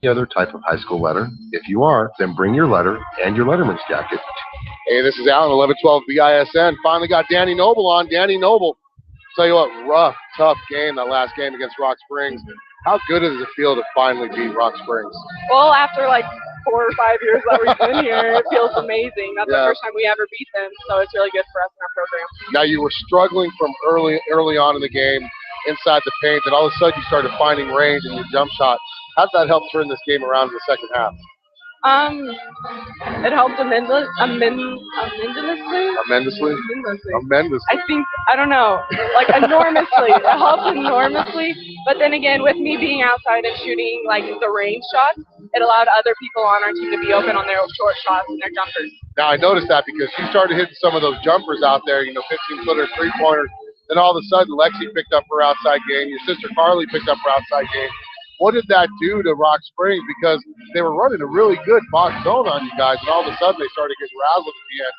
other type of high school letter? If you are, then bring your letter and your letterman's jacket. Hey, this is Alan, 1112 BISN. Finally got Danny Noble on. Danny Noble, tell you what, rough, tough game, that last game against Rock Springs. How good does it feel to finally beat Rock Springs? Well, after like 4 or 5 years that we've been here, it feels amazing. That's the first time we ever beat them, so it's really good for us in our program. Now, you were struggling from early on in the game inside the paint, and all of a sudden you started finding range in your jump shot. How did that help turn this game around in the second half? It helped tremendously. I think, I don't know, like enormously. It helped enormously. But then again, with me being outside and shooting like the range shots, it allowed other people on our team to be open on their short shots and their jumpers. Now, I noticed that because you started hitting some of those jumpers out there, 15-footer, three-pointers. Then all of a sudden, Lexi picked up her outside game. Your sister Carly picked up her outside game. What did that do to Rock Springs? Because they were running a really good box zone on you guys, and all of a sudden they started getting razzled at the end.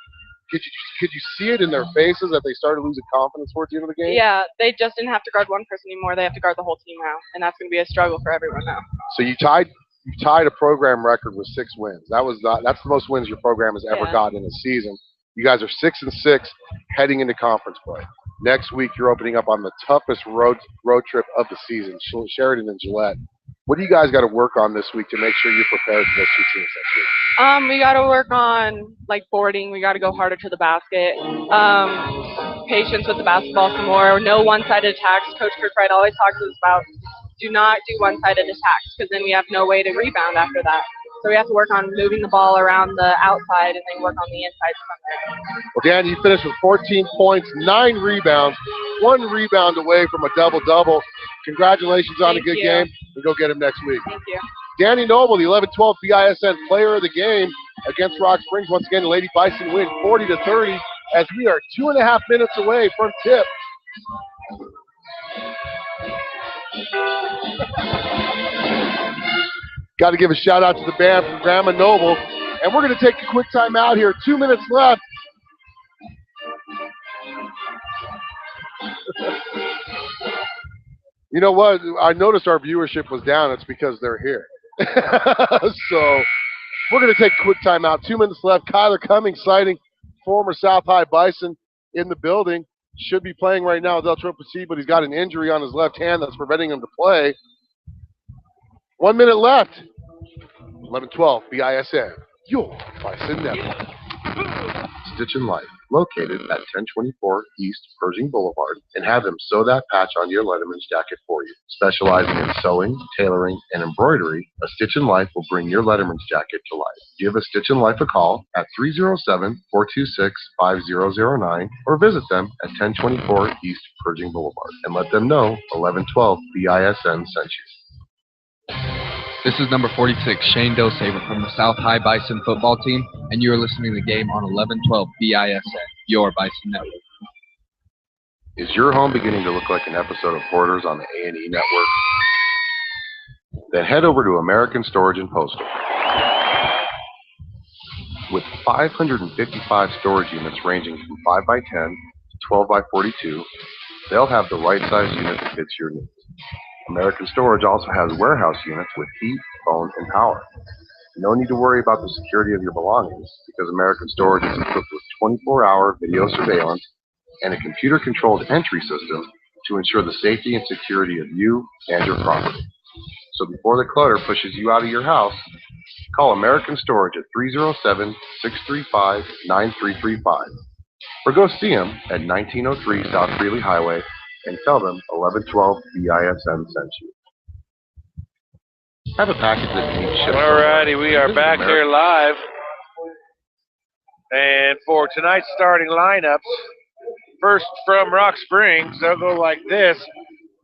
Could you see it in their faces that they started losing confidence towards the end of the game? Yeah, they just didn't have to guard one person anymore. They have to guard the whole team now, and that's going to be a struggle for everyone now. So you tied a program record with 6 wins. That's the most wins your program has ever gotten in a season. You guys are 6-6 heading into conference play. Next week, you're opening up on the toughest road trip of the season, Sheridan and Gillette. What do you guys got to work on this week to make sure you're prepared for those 2 teams next week? We got to work on boarding. We got to go harder to the basket. Patience with the basketball some more. No one-sided attacks. Coach Kirkbride always talks to us about do not do one-sided attacks because then we have no way to rebound after that. So we have to work on moving the ball around the outside and then work on the inside from there. Well, Dan, you finished with 14 points, 9 rebounds, 1 rebound away from a double-double. Congratulations on a good game, and go get him next week. Thank you. Danny Noble, the 11-12 BISN player of the game against Rock Springs. Once again, the Lady Bison win 40-30 as we are 2.5 minutes away from tip. Got to give a shout out to the band from Grandma Noble. And we're going to take a quick time out here. 2 minutes left. You know what? I noticed our viewership was down. It's because they're here. So we're going to take a quick time out. 2 minutes left. Kyler Cummings sighting, former South High Bison in the building. Should be playing right now with El Tropez, but he's got an injury on his left hand that's preventing him to play. 1 minute left. 11-12 BISN, your Bison Network. Stitch and Life, located at 1024 East Pershing Boulevard, and have them sew that patch on your Letterman's jacket for you. Specializing in sewing, tailoring, and embroidery, a Stitch and Life will bring your Letterman's jacket to life. Give a Stitch and Life a call at 307-426-5009 or visit them at 1024 East Pershing Boulevard and let them know 1112 BISN sent you. This is number 46, Shane Dosaver from the South High Bison football team, and you are listening to the game on 1112 BISN, your Bison Network. Is your home beginning to look like an episode of Hoarders on the A&E Network? Then head over to American Storage and Postal. With 555 storage units ranging from 5x10 to 12x42, they'll have the right size unit that fits your needs. American Storage also has warehouse units with heat, phone, and power. No need to worry about the security of your belongings because American Storage is equipped with 24-hour video surveillance and a computer-controlled entry system to ensure the safety and security of you and your property. So before the clutter pushes you out of your house, call American Storage at 307-635-9335 or go see them at 1903 South Greeley Highway and tell them 1112 BISN sent you. Have a package that needs shipped. Alrighty, we are back here live. And for tonight's starting lineups, first from Rock Springs, they'll go like this.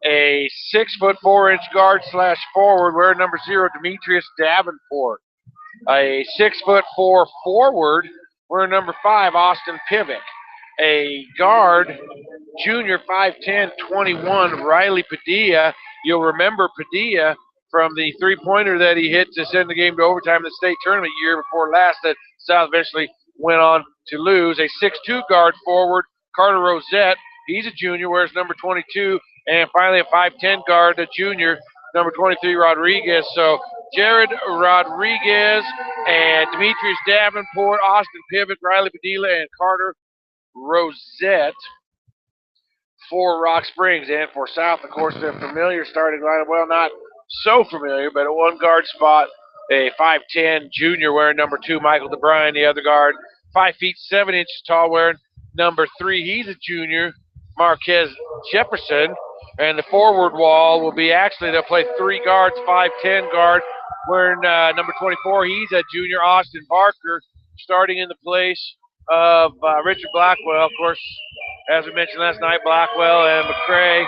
A 6'4" guard / forward, wearing number 0, Demetrius Davenport. A 6'4" forward, wearing number 5, Austin Pivick. A guard, junior 5'10", 21, Riley Padilla. You'll remember Padilla from the three-pointer that he hit to send the game to overtime in the state tournament year before last that South eventually went on to lose. A 6'2" guard forward, Carter Rosette. He's a junior, wears number 22. And finally a 5'10" guard, a junior, number 23, Rodriguez. So Jared Rodriguez and Demetrius Davenport, Austin Pivot, Riley Padilla, and Carter Rosette for Rock Springs. And for South, of course, their familiar starting lineup. Well, not so familiar, but at one guard spot, a 5'10 junior wearing number 2, Michael DeBryan. The other guard, 5 feet 7 inches tall, wearing number 3. He's a junior, Marquez Jefferson. And the forward wall will be they'll play 3 guards, 5'10 guard wearing number 24. He's a junior, Austin Barker, starting in the place of Richard Blackwell. Of course, as we mentioned last night, Blackwell and McCray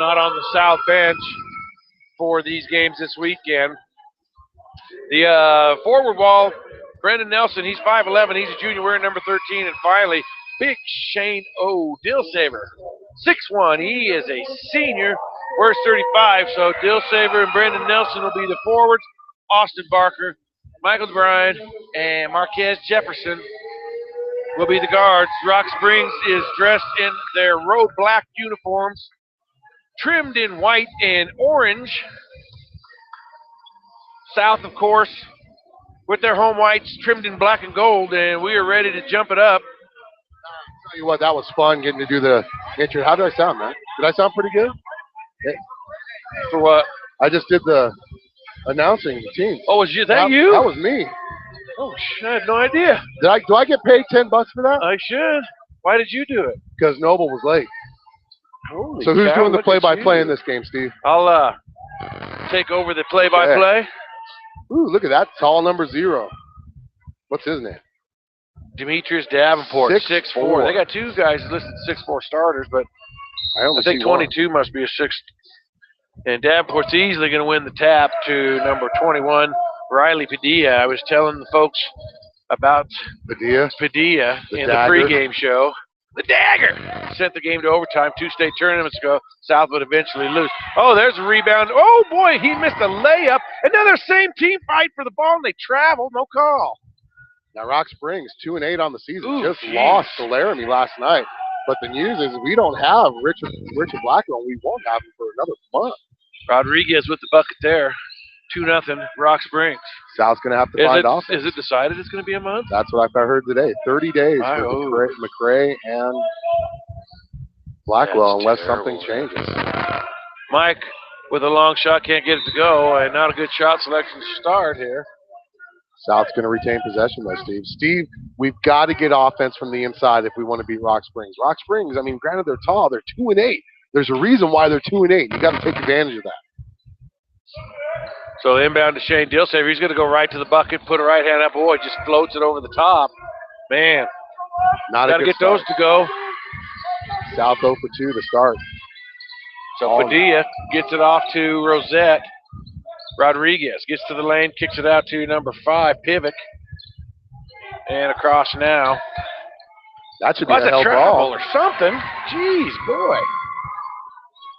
not on the south bench for these games this weekend. The forward wall, Brendan Nelson, he's 5'11", he's a junior wearing number 13. And finally, big Shane O. Dillsaver, 6'1", he is a senior, wears 35. So Dillsaver and Brendan Nelson will be the forwards. Austin Barker, Michael DeBryan, and Marquez Jefferson will be the guards. Rock Springs is dressed in their road black uniforms, trimmed in white and orange. South, of course, with their home whites trimmed in black and gold, and we are ready to jump it up. Tell you what, that was fun getting to do the intro. How did I sound, man? Did I sound pretty good? For what? I just did the announcing the team. Oh, was that you? That was me. Oh, I had no idea. Do I get paid $10 for that? I should. Why did you do it? Because Noble was late. Holy so who's cow, doing the look play-by-play at in this game, Steve? I'll take over the play-by-play. Ooh, look at that tall number 0. What's his name? Demetrius Davenport, 6'4". They got 2 guys listed 6'4" starters, but I think 22 must be a 6. And Davenport's easily going to win the tap to number 21, Riley Padilla. I was telling the folks about Padilla in the pregame show. The Dagger sent the game to overtime 2 state tournaments ago. South would eventually lose. Oh, there's a rebound. Oh, boy, he missed a layup. Another same team fight for the ball, and they traveled. No call. Now, Rock Springs, 2-8 on the season. Ooh, lost to Laramie last night. But the news is we don't have Richard Blackwell. We won't have him for another month. Rodriguez with the bucket there. 2-0 Rock Springs. South's going to have to find offense. Is it decided it's going to be a month? That's what I heard today. 30 days for McCray and Blackwell unless something changes. Mike with a long shot, can't get it to go, and not a good shot selection to start here. South's going to retain possession though, Steve. Steve, we've got to get offense from the inside if we want to beat Rock Springs. Rock Springs, I mean, granted they're tall, they're 2-8. There's a reason why they're 2-8. You got to take advantage of that. So inbound to Shane Dillsaver. He's going to go right to the bucket, put a right hand up. Boy, just floats it over the top. Man, got to get those to go. South 0 for 2 to start. So Padilla gets it off to Rosette. Rodriguez gets to the lane, kicks it out to number 5, Pivot. And across now. That should be a hell ball or something. Jeez, boy.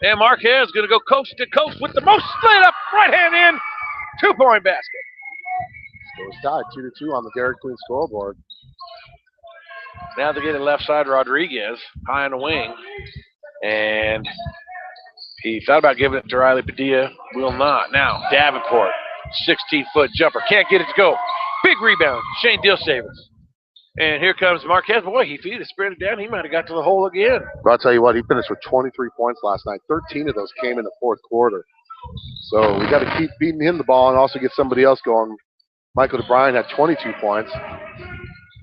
And Marquez is going to go coast to coast with the most split up, right hand in, 2-point basket. So it's tied 2-2 on the Dairy Queen scoreboard. Now they get it left side, Rodriguez, high on the wing. And he thought about giving it to Riley Padilla, will not. Now, Davenport, 16-foot jumper, can't get it to go. Big rebound, Shane Dillsaver. And here comes Marquez. Boy, he sprinted down. He might have got to the hole again. But I'll tell you what, he finished with 23 points last night. 13 of those came in the fourth quarter. So we got to keep beating him the ball and also get somebody else going. Michael DeBryan had 22 points.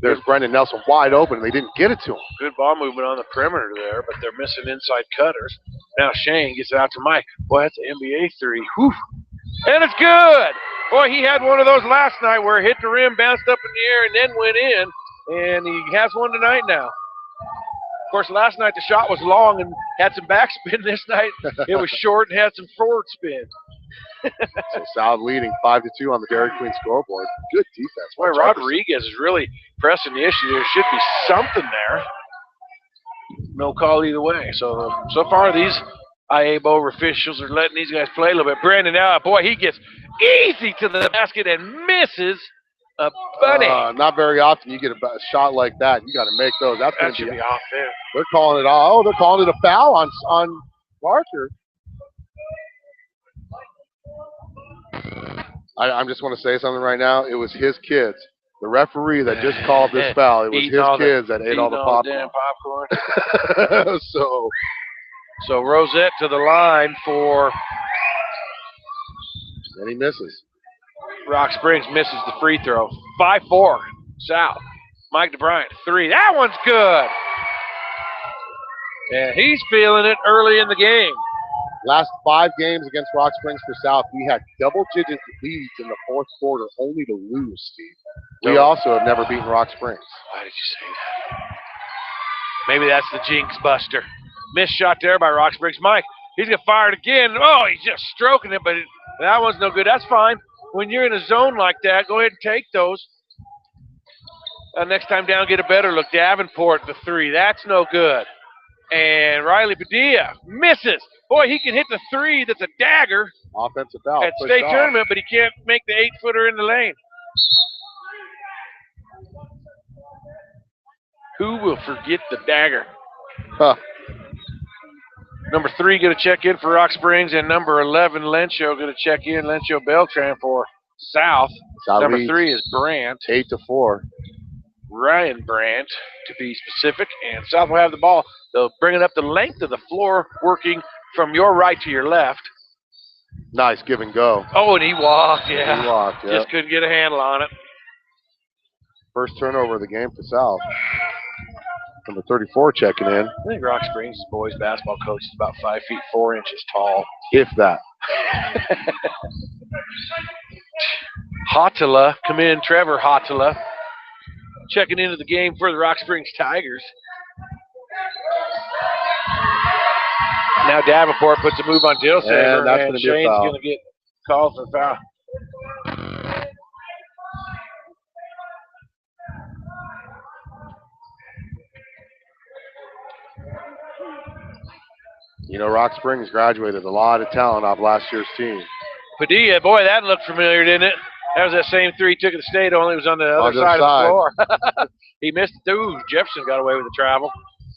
There's Brendan Nelson wide open. They didn't get it to him. Good ball movement on the perimeter there, but they're missing inside cutters. Now Shane gets it out to Mike. Boy, that's an NBA 3. Whew. And it's good. Boy, he had one of those last night where it hit the rim, bounced up in the air, and then went in. And he has one tonight now. Of course, last night the shot was long and had some backspin. This night it was short and had some forward spin. So South leading 5-2 on the Dairy Queen scoreboard. Good defense. Boy, Rodriguez is really pressing the issue. There should be something there. No call either way. So far these IA officials are letting these guys play a little bit. Brandon out. Boy, he gets easy to the basket and misses. A bunny. Not very often you get a shot like that. You got to make those. That should be off there. They're calling it they're calling it a foul on Barker. I just want to say something right now. It was his kids. The referee that just called this foul, it was his kids that ate all the popcorn. So Rosette to the line for. And he misses. Rock Springs misses the free throw. 5-4 South. Mike DeBryant, 3. That one's good. And he's feeling it early in the game. Last 5 games against Rock Springs for South, we had double-digit leads in the fourth quarter, only to lose, Steve. We also have never beaten Rock Springs. Why did you say that? Maybe that's the jinx buster. Missed shot there by Rock Springs. Mike, he's going to fire it again. Oh, he's just stroking it, but that one's no good. That's fine. When you're in a zone like that, go ahead and take those. Next time down, get a better look. Davenport, the 3. That's no good. And Riley Padilla misses. Boy, he can hit the 3. That's a dagger. Offensive foul. At state tournament, but he can't make the 8-footer in the lane. Who will forget the dagger? Huh. Number 3 going to check in for Rock Springs, and number 11, Lencho, going to check in. Lencho Beltran for South. Number 3 is Brandt. 8-4. Ryan Brandt, to be specific. And South will have the ball. They'll bring it up the length of the floor, working from your right to your left. Nice give and go. Oh, and he walked, yeah. He walked, yeah. Just couldn't get a handle on it. First turnover of the game for South. Number 34 checking in. I think Rock Springs' boys basketball coach is about 5 feet 4 inches tall. If that. Hotela, come in, Trevor Hotela, checking into the game for the Rock Springs Tigers. Now Davenport puts a move on Dillsaver, and Shane's going to get called for foul. You know, Rock Springs graduated a lot of talent off last year's team. Padilla, boy, that looked familiar, didn't it? That was that same 3 he took at the state, only it was on the other side of the floor. He missed it. Ooh, Jefferson got away with the travel.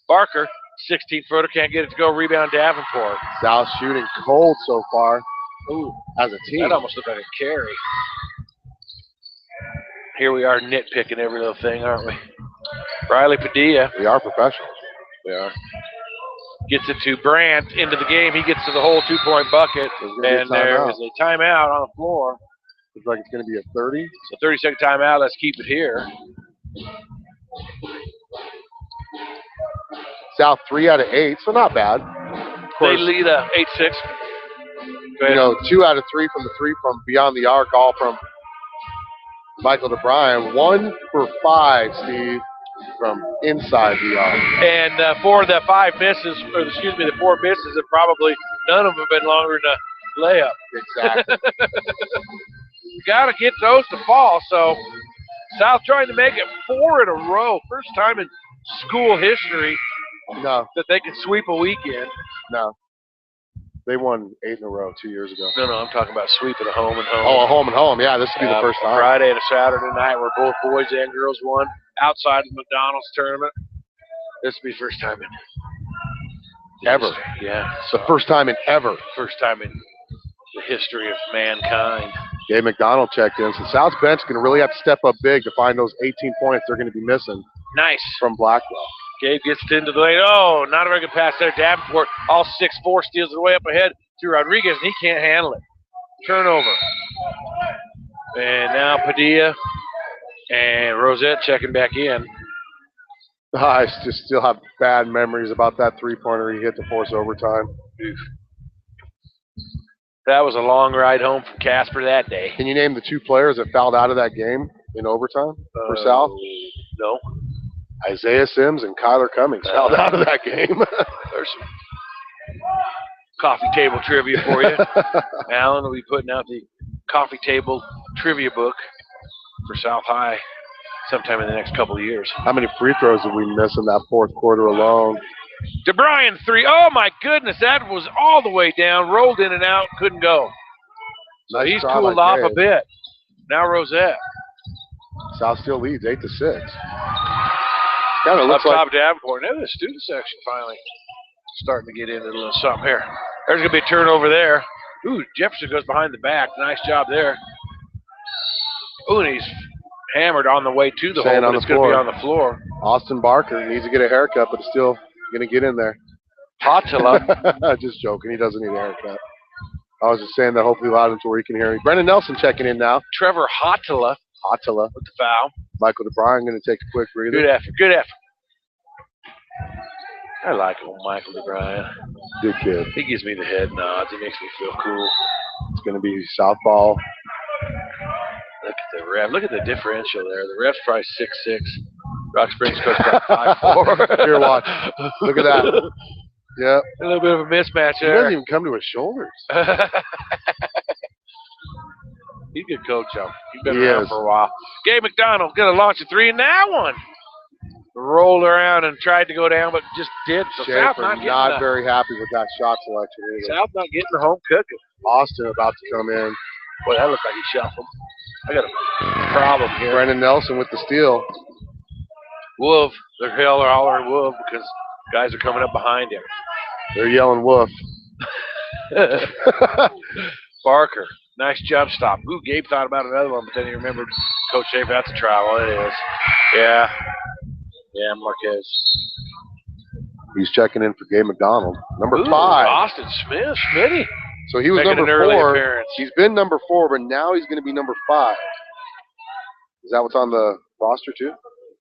Barker, 16-footer, can't get it to go. Rebound Davenport. South shooting cold so far. Ooh, as a team. That almost looked like a carry. Here we are nitpicking every little thing, aren't we? Riley Padilla. We are professionals. We are. Gets it to Brandt into the game. He gets to the whole 2-point bucket. And there is a timeout on the floor. Looks like it's going to be a 30. So 30-second timeout. Let's keep it here. South 3 out of 8, so not bad. They lead 8-6. You know, 2 out of 3 from the 3 from beyond the arc, all from Michael DeBryan. 1 for 5, Steve, from inside the arc. And for the 5 misses, or excuse me, the 4 misses, and probably none of them have been longer than a layup. Exactly. You got to get those to fall. So South trying to make it 4 in a row. First time in school history that they can sweep a weekend. No. They won 8 in a row 2 years ago. No, I'm talking about sweeping a home and home. Oh, a home and home. Yeah, this would be the first time. Friday and a Saturday night where both boys and girls won outside of the McDonald's tournament. This would be the first time in ever. History. Yeah. It's the first time in ever. First time in the history of mankind. Gabe McDonald checked in. So South's bench is going to really have to step up big to find those 18 points they're going to be missing. Nice. From Blackwell. Gabe gets into the lane. Oh, not a very good pass there. Davenport, all 6'4", steals it way up ahead to Rodriguez, and he can't handle it. Turnover. And now Padilla and Rosette checking back in. I just still have bad memories about that 3-pointer he hit to force overtime. Oof. That was a long ride home from Casper that day. Can you name the 2 players that fouled out of that game in overtime for South? No. Isaiah Sims and Kyler Cummings fouled out of that game. There's some coffee table trivia for you. Alan will be putting out the coffee table trivia book for South High sometime in the next couple of years. How many free throws did we miss in that fourth quarter alone? DeBryan 3. Oh, my goodness. That was all the way down. Rolled in and out. Couldn't go. So nice, he's cooled off a bit. Now Rosette. South still leads 8-6. Kind of looks up top like Davenport. Now the student section finally starting to get into a little something here. There's going to be a turnover there. Ooh, Jefferson goes behind the back. Nice job there. Ooh, and he's hammered on the way to the hole, but it's going to be on the floor. Austin Barker needs to get a haircut, but is still going to get in there. Hotela. Just joking. He doesn't need a haircut. I was just saying that hopefully loud enough where he can hear me. Brendan Nelson checking in now. Trevor Hotela with the foul. Michael DeBryan going to take a quick breather. Good effort. Good effort. I like old Michael DeBryan. Good kid. He gives me the head nods. He makes me feel cool. It's going to be southpaw. Look at the ref. Look at the differential there. The ref's probably 6'6". Rock Springs coach about 5'4". Here, watch. Look at that. Yep. A little bit of a mismatch there. He doesn't even come to his shoulders. He's a good coach, though. He's been around for a while. Gabe McDonald going to launch a three, and that one rolled around and tried to go down, but just did. So South not very happy with that shot selection either. South not getting the home cooking. Austin about to come in. Boy, that looked like he shuffled. I got a problem here. Brendan Nelson with the steal. Wolf. They're hollering Wolf because guys are coming up behind him. They're yelling Wolf. Barker. Nice jump stop. Ooh, Gabe thought about another one, but then he remembered Coach Schaefer. That's a travel. It is. Yeah. Yeah, Marquez. He's checking in for Gabe McDonald. Number 5. Austin Smith. Smitty. So he was number 4. He's been number 4, but now he's going to be number 5. Is that what's on the roster too?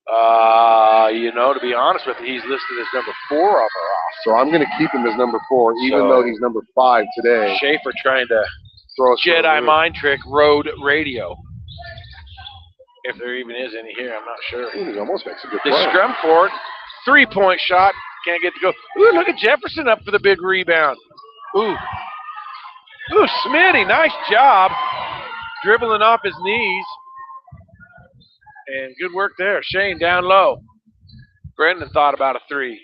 To be honest with you, he's listed as number 4 on the roster. So I'm going to keep him as number 4, even though he's number 5 today. Schaefer trying to throw a Jedi mind trick road radio. If there even is any here, I'm not sure. Ooh, he almost makes a good play. They scrum for it. 3-point shot. Can't get to go. Ooh, look at Jefferson up for the big rebound. Ooh, Smitty, nice job. Dribbling off his knees. And good work there. Shane down low. Brendan thought about a 3.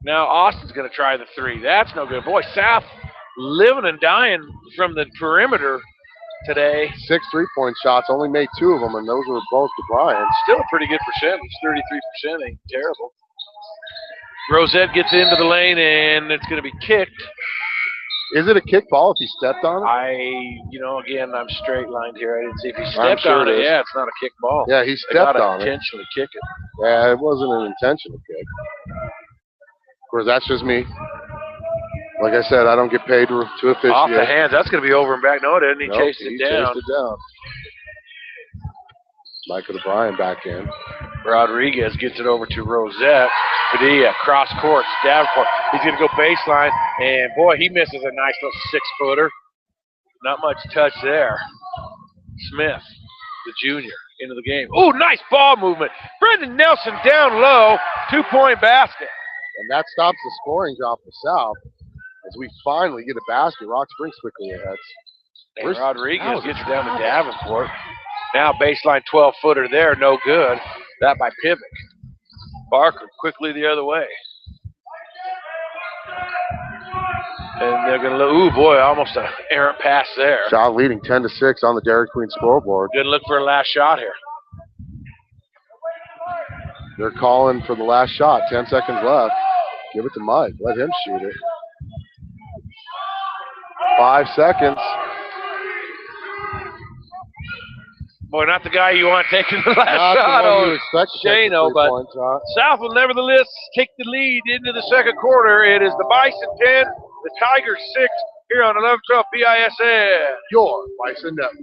Now Austin's going to try the 3. That's no good. Boy, South living and dying from the perimeter today. 6 3-point shots, only made 2 of them, and those were both to Brian. Still a pretty good percentage. 33% ain't terrible. Rosette gets into the lane, and it's going to be kicked. Is it a kick ball if he stepped on it? Again, I'm straight lined here. I didn't see if he stepped on it. Yeah, it's not a kick ball. Yeah, he stepped on it. Intentionally kick it. Yeah, it wasn't an intentional kick. Of course, that's just me. Like I said, I don't get paid to officiate. Off the hands. That's going to be over and back. No, it didn't. He chased it down. Chased it down. Michael DeBryan back in. Rodriguez gets it over to Rosette. Padilla, cross court, Davenport. He's going to go baseline, and boy, he misses a nice little 6-footer. Not much touch there. Smith, the junior, into the game. Ooh, nice ball movement. Brendan Nelson down low, 2-point basket. And that stops the scoring drop for South as we finally get a basket. Rock Springs quickly ahead. And Rodriguez gets it down to Davenport. Now baseline 12-footer there, no good. That by Pivick. Barker quickly the other way. And they're going to look, ooh, boy, almost an errant pass there. South leading 10-6 on the Dairy Queen scoreboard. Good look for a last shot here. They're calling for the last shot. 10 seconds left. Give it to Mike. Let him shoot it. 5 seconds. Boy, not the guy you want taking the last shot on Shano, but South will nevertheless take the lead into the second quarter. It is the Bison 10, the Tigers 6 here on 1112 BISN. Your Bison Network.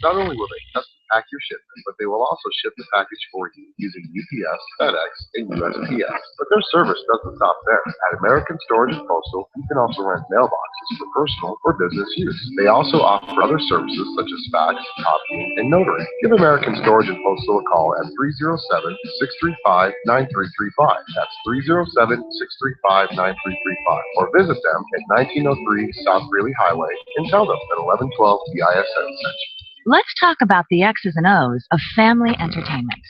Not only will they custom pack your shipment, but they will also ship the package for you using UPS, FedEx, and USPS. But their service doesn't stop there. At American Storage and Postal, you can also rent mailboxes for personal or business use. They also offer other services such as fax, copying, and notary. Give American Storage and Postal a call at 307-635-9335. That's 307-635-9335. Or visit them at 1903 South Greeley Highway and tell them that 1112 BISN sent you. Let's talk about the X's and O's of family entertainment.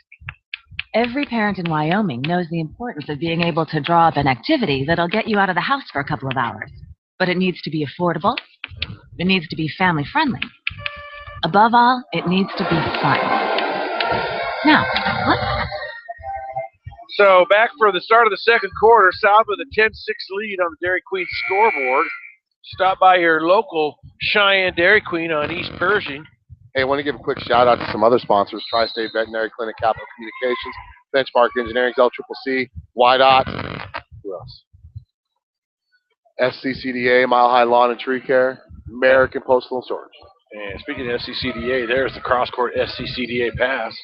Every parent in Wyoming knows the importance of being able to draw up an activity that'll get you out of the house for a couple of hours. But it needs to be affordable. It needs to be family friendly. Above all, it needs to be fun. Now, So back for the start of the second quarter, South with a 10-6 lead on the Dairy Queen scoreboard. Stop by your local Cheyenne Dairy Queen on East Pershing. Hey, I want to give a quick shout out to some other sponsors: Tri-State Veterinary Clinic, Capital Communications, Benchmark Engineering, LCCC, YDOT. Who else? SCCDA, Mile High Lawn and Tree Care, American Postal and Storage. And speaking of SCCDA, there's the cross-court SCCDA pass.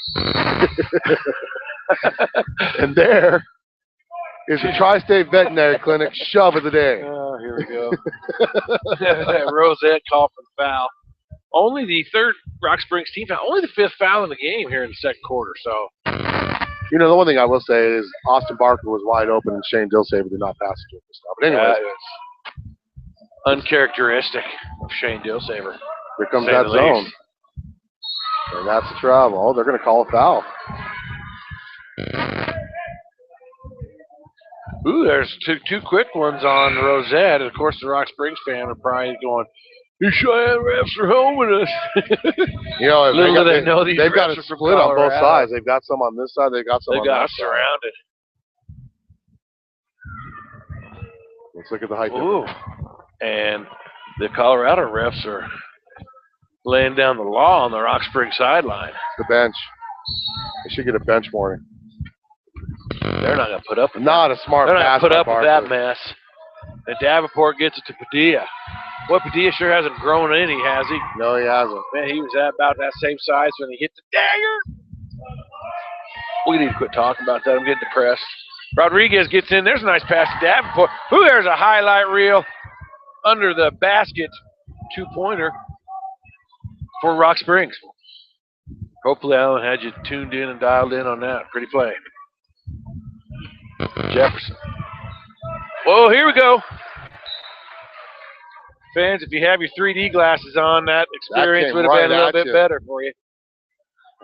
And there is the Tri-State Veterinary Clinic shove of the day. Oh, here we go. Rosette called for the foul. Only the third Rock Springs team foul. Only the fifth foul in the game here in the second quarter. So, you know, the one thing I will say is Austin Barker was wide open and Shane Dillsaver did not pass it to him. But anyway, uncharacteristic of Shane Dillsaver. Here comes that zone. And that's the travel. Oh, they're going to call a foul. Ooh, there's two quick ones on Rosette. Of course, the Rock Springs fan are probably going, "These Cheyenne refs are home with us." You know, they've got it split on both sides. They've got some on this side. They've got some on that side. Surrounded. Let's look at the height. Ooh, and the Colorado refs are laying down the law on the Rock Springs sideline. The bench. They should get a bench warning. They're not going to put up with Not that. a smart They're not pass going to put up by with that Barker. mess. And Davenport gets it to Padilla. Boy, Padilla sure hasn't grown any, has he? No, he hasn't. Man, he was at about that same size when he hit the dagger. We need to quit talking about that. I'm getting depressed. Rodriguez gets in. There's a nice pass to Davenport. Ooh, there's a highlight reel under the basket two-pointer for Rock Springs. Hopefully Alan had you tuned in and dialed in on that. Pretty play. Jefferson. Whoa, here we go. Fans, if you have your 3D glasses on, that experience would have been a little bit better for you.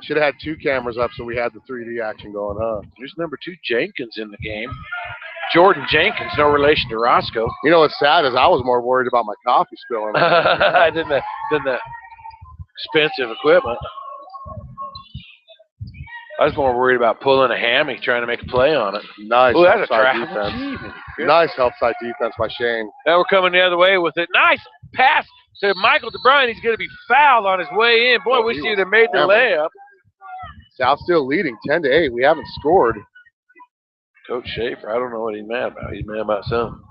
Should have had two cameras up so we had the 3D action going, huh? There's number 2 Jenkins in the game. Jordan Jenkins, no relation to Roscoe. You know what's sad is I was more worried about my coffee spilling. than the expensive equipment. I was more worried about pulling a hammy, trying to make a play on it. Nice. Ooh, that's a outside travel defense. Nice help side defense by Shane. Now we're coming the other way with it. Nice pass to Michael DeBryan. He's going to be fouled on his way in. Boy, wish he'd have made the layup. South still leading 10-8. We haven't scored. Coach Schaefer, I don't know what he's mad about. He's mad about something.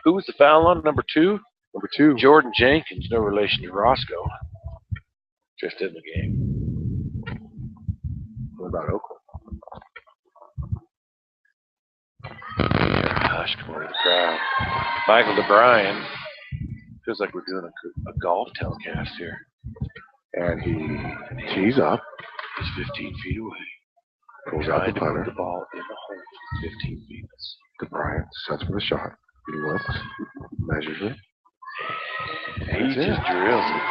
Who was the foul on? Number 2? Number 2. Jordan Jenkins, no relation to Roscoe. Just in the game. What about Oakland? Hush, come over to the crowd. Michael DeBryan. Feels like we're doing a golf telecast here. And he tees up. He's 15 feet away. Pulls out the punter. The ball in the hole. 15 feet. DeBryan sets for the shot. He looks, measures it. He just drills it.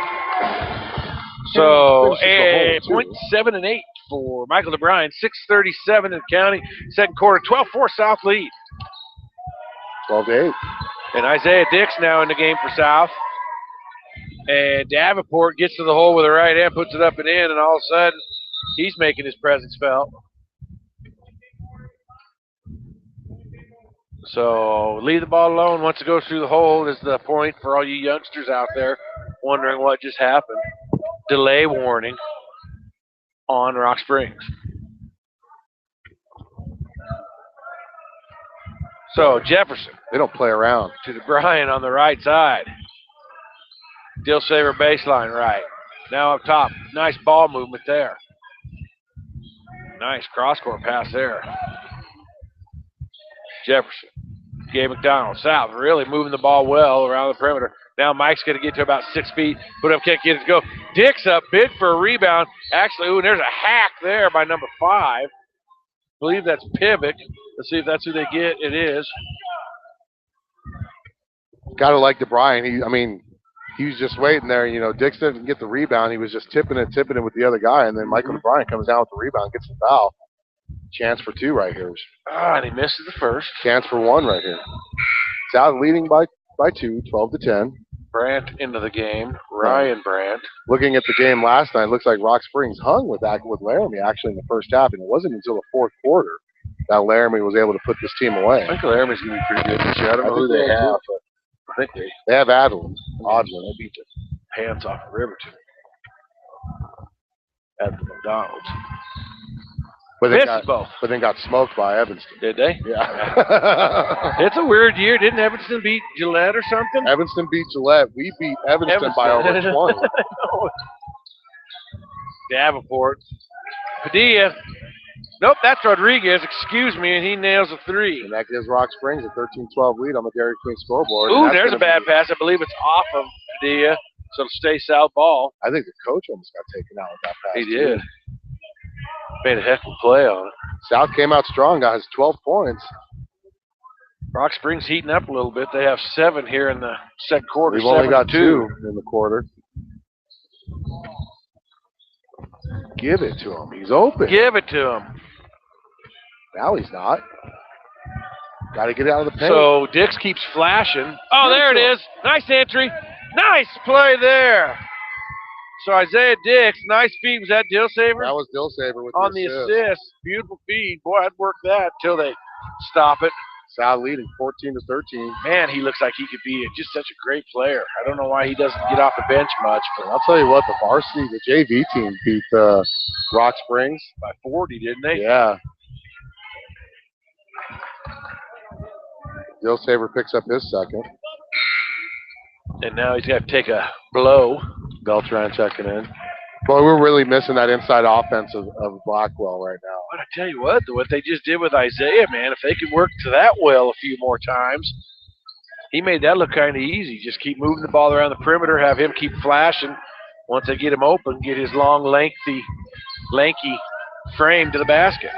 So, 0.7 and 8 for Michael DeBryan. 6:37 in the county. Second quarter, 12-4 South lead. 12-8. And Isaiah Dix now in the game for South. And Davenport gets to the hole with the right hand, puts it up and in, and all of a sudden, he's making his presence felt. So leave the ball alone once it goes through the hole is the point for all you youngsters out there wondering what just happened. Delay warning on Rock Springs. So Jefferson. They don't play around. To DeBryan on the right side. Dillsaver baseline right. Now up top. Nice ball movement there. Nice cross-court pass there. Jefferson. Gabe McDonald. South really moving the ball well around the perimeter. Now Mike's going to get to about 6 feet. Put up, kick, get it to go. Dix up big for a rebound. Actually, ooh, there's a hack there by number 5. I believe that's Pivot. Let's see if that's who they get. It is. Got to like DeBryan. He was just waiting there. You know, Dix didn't get the rebound. He was just tipping it with the other guy. And then Michael DeBryan comes down with the rebound, gets the foul. Chance for 2 right here. And he misses the first. Chance for 1 right here. South leading by 2, 12-10. Brandt into the game. Ryan Brandt. Looking at the game last night, looks like Rock Springs hung with Laramie actually in the first half, and it wasn't until the fourth quarter that Laramie was able to put this team away. I think Laramie's going to be pretty good this year. I don't know who they have, but I think they have Adeline. Oddly, they beat the pants off of Riverton at the McDonald's. But they got smoked by Evanston. Did they? Yeah. It's a weird year. Didn't Evanston beat Gillette or something? Evanston beat Gillette. We beat Evanston by over 20. Davenport. Padilla. Nope, that's Rodriguez. Excuse me, and he nails a 3. And that gives Rock Springs a 13-12 lead on the Dairy Queen scoreboard. Ooh, there's a bad pass. I believe it's off of Padilla, so it'll stay south ball. I think the coach almost got taken out with that pass. He did. Made a heck of a play on it. South came out strong, guys. 12 points. Rock Springs heating up a little bit. They have 7 here in the second quarter. We've only got 2 in the quarter. Give it to him. He's open. Give it to him. Now he's not. Got to get out of the paint. So Dix keeps flashing. Oh, there it is. Nice entry. Nice play there. So Isaiah Dix, nice feed. Was that Dillsaver? That was Dillsaver with on the assist. Beautiful feed. Boy, I'd work that until they stop it. South leading 14-13. Man, he looks like he could be just such a great player. I don't know why he doesn't get off the bench much. But I'll tell you what, the varsity, the JV team beat Rock Springs by 40, didn't they? Yeah. Dillsaver picks up his second. And now he's got to take a blow. Beltran checking in. Boy, we're really missing that inside offense of Blackwell right now. But I tell you what they just did with Isaiah, man, if they could work to that well a few more times, he made that look kind of easy. Just keep moving the ball around the perimeter, have him keep flashing. Once they get him open, get his long, lanky frame to the basket.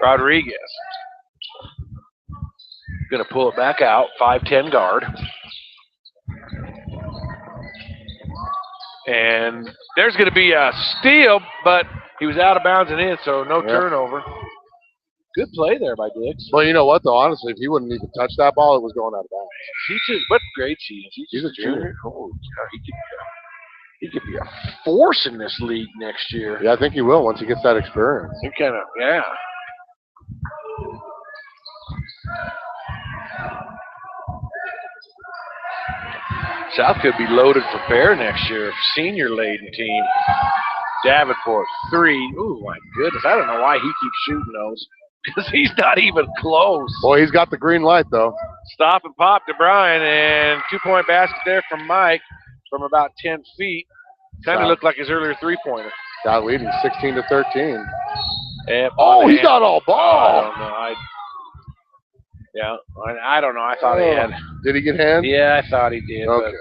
Rodriguez. Going to pull it back out, 5'10" guard. And there's going to be a steal, but he was out of bounds and in, so no turnover. Good play there by Dix. Well, you know what, though? Honestly, if he wouldn't even touch that ball, it was going out of bounds. What grade he is? He's a junior. Oh, he could be a force in this league next year. Yeah, I think he will once he gets that experience. He kind of, yeah. South could be loaded for bear next year. Senior-laden team. Davenport, 3. Ooh, my goodness. I don't know why he keeps shooting those. Because he's not even close. Boy, he's got the green light, though. Stop and pop to Brian, and 2-point basket there from Mike from about 10 feet. Kind of looked like his earlier three-pointer. Got leading 16-13. And he got all ball. I don't know. I don't know. I thought he had. Did he get hand? Yeah, I thought he did. Okay.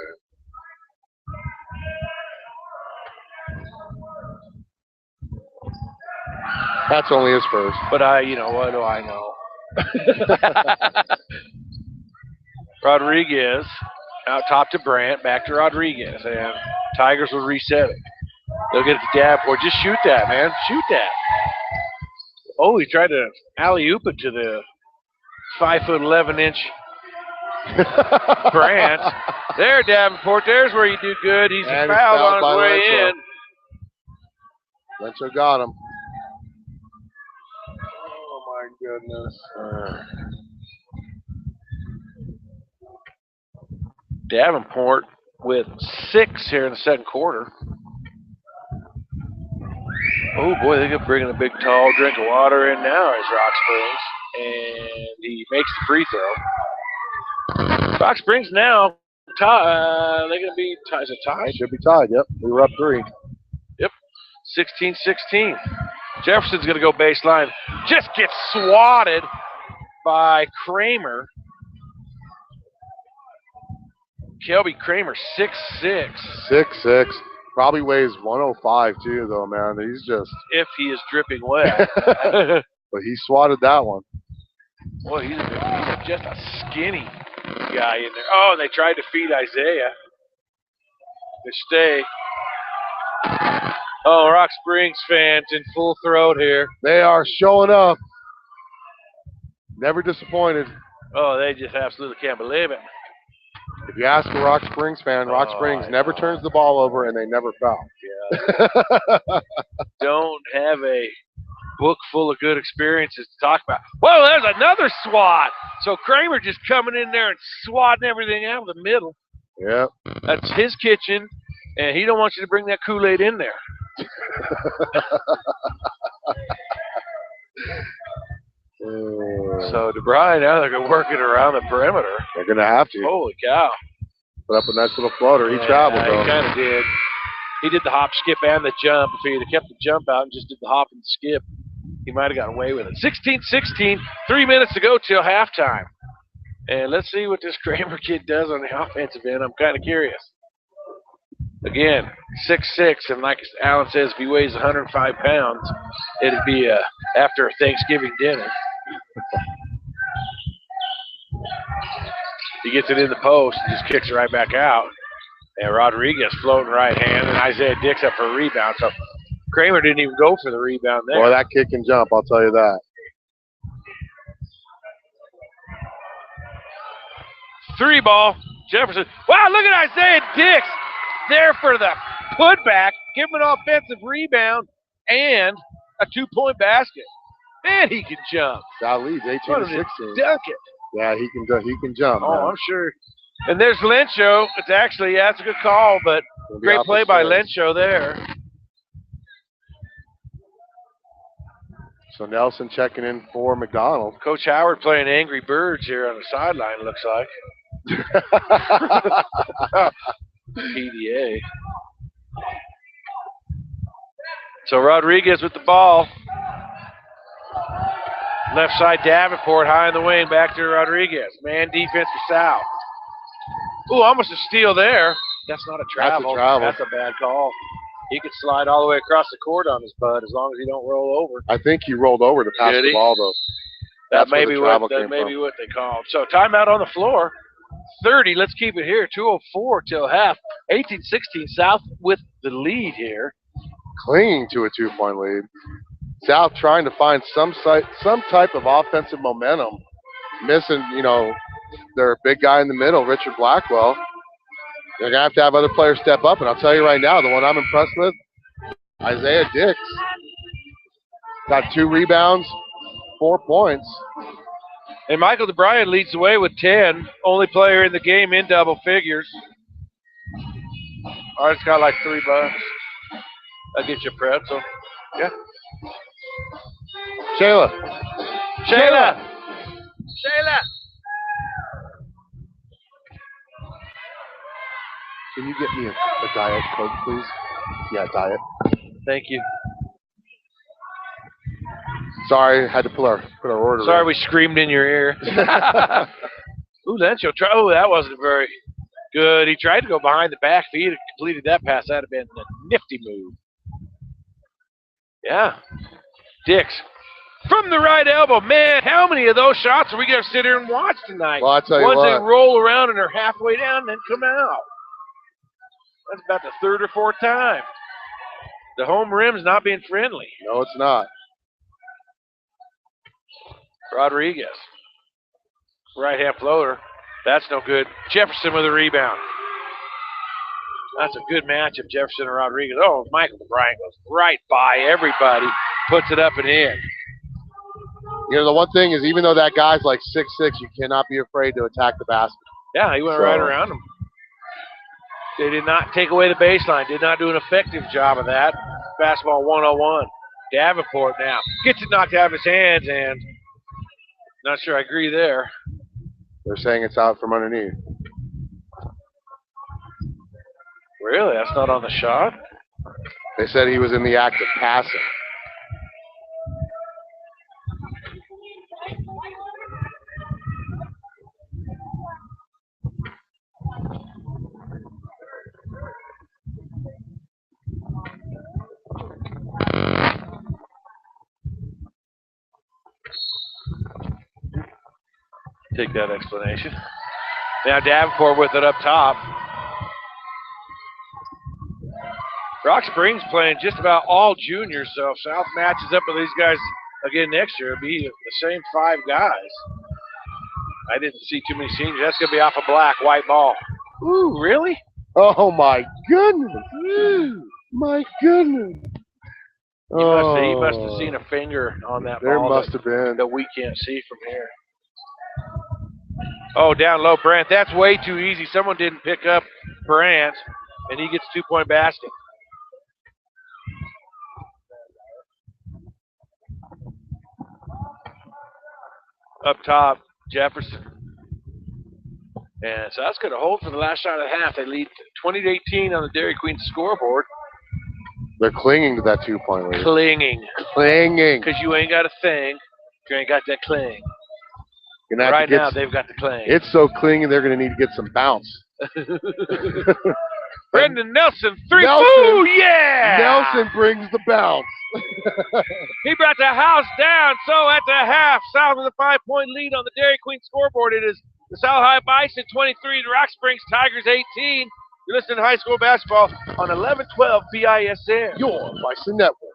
That's only his first. But what do I know? Rodriguez out top to Brandt, back to Rodriguez, and Tigers will reset it. They'll get it to Davenport. Just shoot that, man. Shoot that. Oh, he tried to alley-oop it to the 5'11" Brandt. There, Davenport. There's where you do good. He's fouled on his way in. Lencho got him. Oh, my goodness. Davenport with 6 here in the second quarter. Oh, boy, they're going to bring in a big, tall drink of water in now as Rock Springs. And he makes the free throw. Rock Springs now, they're going to be, is it tied? Should be tied, yep. We were up 3. Yep, 16-16. Jefferson's going to go baseline. Just gets swatted by Kramer. Kelby Kramer, 6'6". 6'6". Probably weighs 105 too, though, man. He's just. If he is dripping wet. But he swatted that one. Boy, he's just a skinny guy in there. Oh, they tried to feed Isaiah. They stay. Oh, Rock Springs fans in full throat here. They are showing up. Never disappointed. Oh, they just absolutely can't believe it. If you ask a Rock Springs fan, Rock Springs never turns the ball over and they never foul. Yeah. Don't have a book full of good experiences to talk about. Whoa, there's another swat. So Kramer just coming in there and swatting everything out of the middle. Yep. That's his kitchen, and he don't want you to bring that Kool-Aid in there. So DeBryan, now they're going to work it around the perimeter. They're going to have to. Holy cow. Put up a nice little floater. He traveled, though. He kind of did. He did the hop, skip, and the jump. If he had kept the jump out and just did the hop and skip, he might have got away with it. 16-16, 3 minutes to go till halftime. And let's see what this Kramer kid does on the offensive end. I'm kind of curious. Again, 6'6", and like Alan says, if he weighs 105 pounds, it'd be after a Thanksgiving dinner. He gets it in the post and just kicks it right back out. And Rodriguez floating right hand, and Isaiah Dix up for a rebound. So Kramer didn't even go for the rebound there. Boy, that kick and jump, I'll tell you that. 3-ball, Jefferson. Wow, look at Isaiah Dix there for the putback. Give him an offensive rebound and a 2-point basket. Man, he can jump. That leads 18-16. Dunk it. Yeah, he can jump. Oh, man. I'm sure. And there's Lencho. It's actually, that's a good call, but great play by Lencho there. So Nelson checking in for McDonald. Coach Howard playing Angry Birds here on the sideline, looks like. PDA. So Rodriguez with the ball. Left side Davenport high in the wing, back to Rodriguez. Man defense for South. Ooh, almost a steal there. That's not a travel. That's a bad call. He could slide all the way across the court on his bud as long as he don't roll over. I think he rolled over to pass the ball, though. That may be what they called. So timeout on the floor. 30. Let's keep it here. 2:04 till half. 18-16 South with the lead here. Clinging to a 2-point lead. South trying to find some type of offensive momentum. Missing, their big guy in the middle, Richard Blackwell. They're going to have other players step up, and I'll tell you right now, the one I'm impressed with, Isaiah Dix. Got 2 rebounds, 4 points. And Michael DeBryan leads the way with 10. Only player in the game in double figures. I just got like $3. I'll get you a pretzel. Yeah. Shayla. Can you get me a Diet Coke, please? Yeah, Diet. Thank you. Sorry, had to put our order. Sorry, we screamed in your ear. Ooh, Lencho. Oh, that wasn't very good. He tried to go behind the back. If he had completed that pass, that would have been a nifty move. Yeah. Dix. From the right elbow. Man, how many of those shots are we going to sit here and watch tonight? Well, I'll tell you Ones what. that roll around and they're halfway down and then come out. That's about the 3rd or 4th time. The home rim's not being friendly. No, it's not. Rodriguez. Right-hand floater. That's no good. Jefferson with a rebound. That's a good matchup, Jefferson and Rodriguez. Oh, Michael DeBryan goes right by everybody, puts it up and in. The one thing is, even though that guy's like 6'6", you cannot be afraid to attack the basket. Yeah, he went right around him. They did not take away the baseline, did not do an effective job of that. Basketball 101. Davenport now gets it knocked out of his hands, and not sure I agree there. They're saying it's out from underneath. Really? That's not on the shot? They said he was in the act of passing. Take that explanation. Now Davenport with it up top. Rock Springs playing just about all juniors, so if South matches up with these guys again next year, it'll be the same 5 guys. I didn't see too many seniors. That's going to be off a black, white ball. Ooh, really? Oh, my goodness. Ooh, my goodness. He must have seen a finger on that There ball must have been. that we can't see from here. Oh, down low, Brandt. That's way too easy. Someone didn't pick up Brandt, and he gets 2-point basket. Up top, Jefferson. And so that's going to hold for the last shot of the half. They lead 20-18 on the Dairy Queen scoreboard. They're clinging to that 2-point lead. Clinging. Clinging. Because you ain't got a thing. You ain't got that cling. Now They've got the cling. It's so clingy, they're going to need to get some bounce. Brendan Nelson, three. Nelson, Ooh, yeah! Nelson brings the bounce. He brought the house down. So at the half, South with a 5-point lead on the Dairy Queen scoreboard. It is the South High Bison 23, the Rock Springs Tigers 18. You're listening to high school basketball on 1112 BISN. Your Bison Network.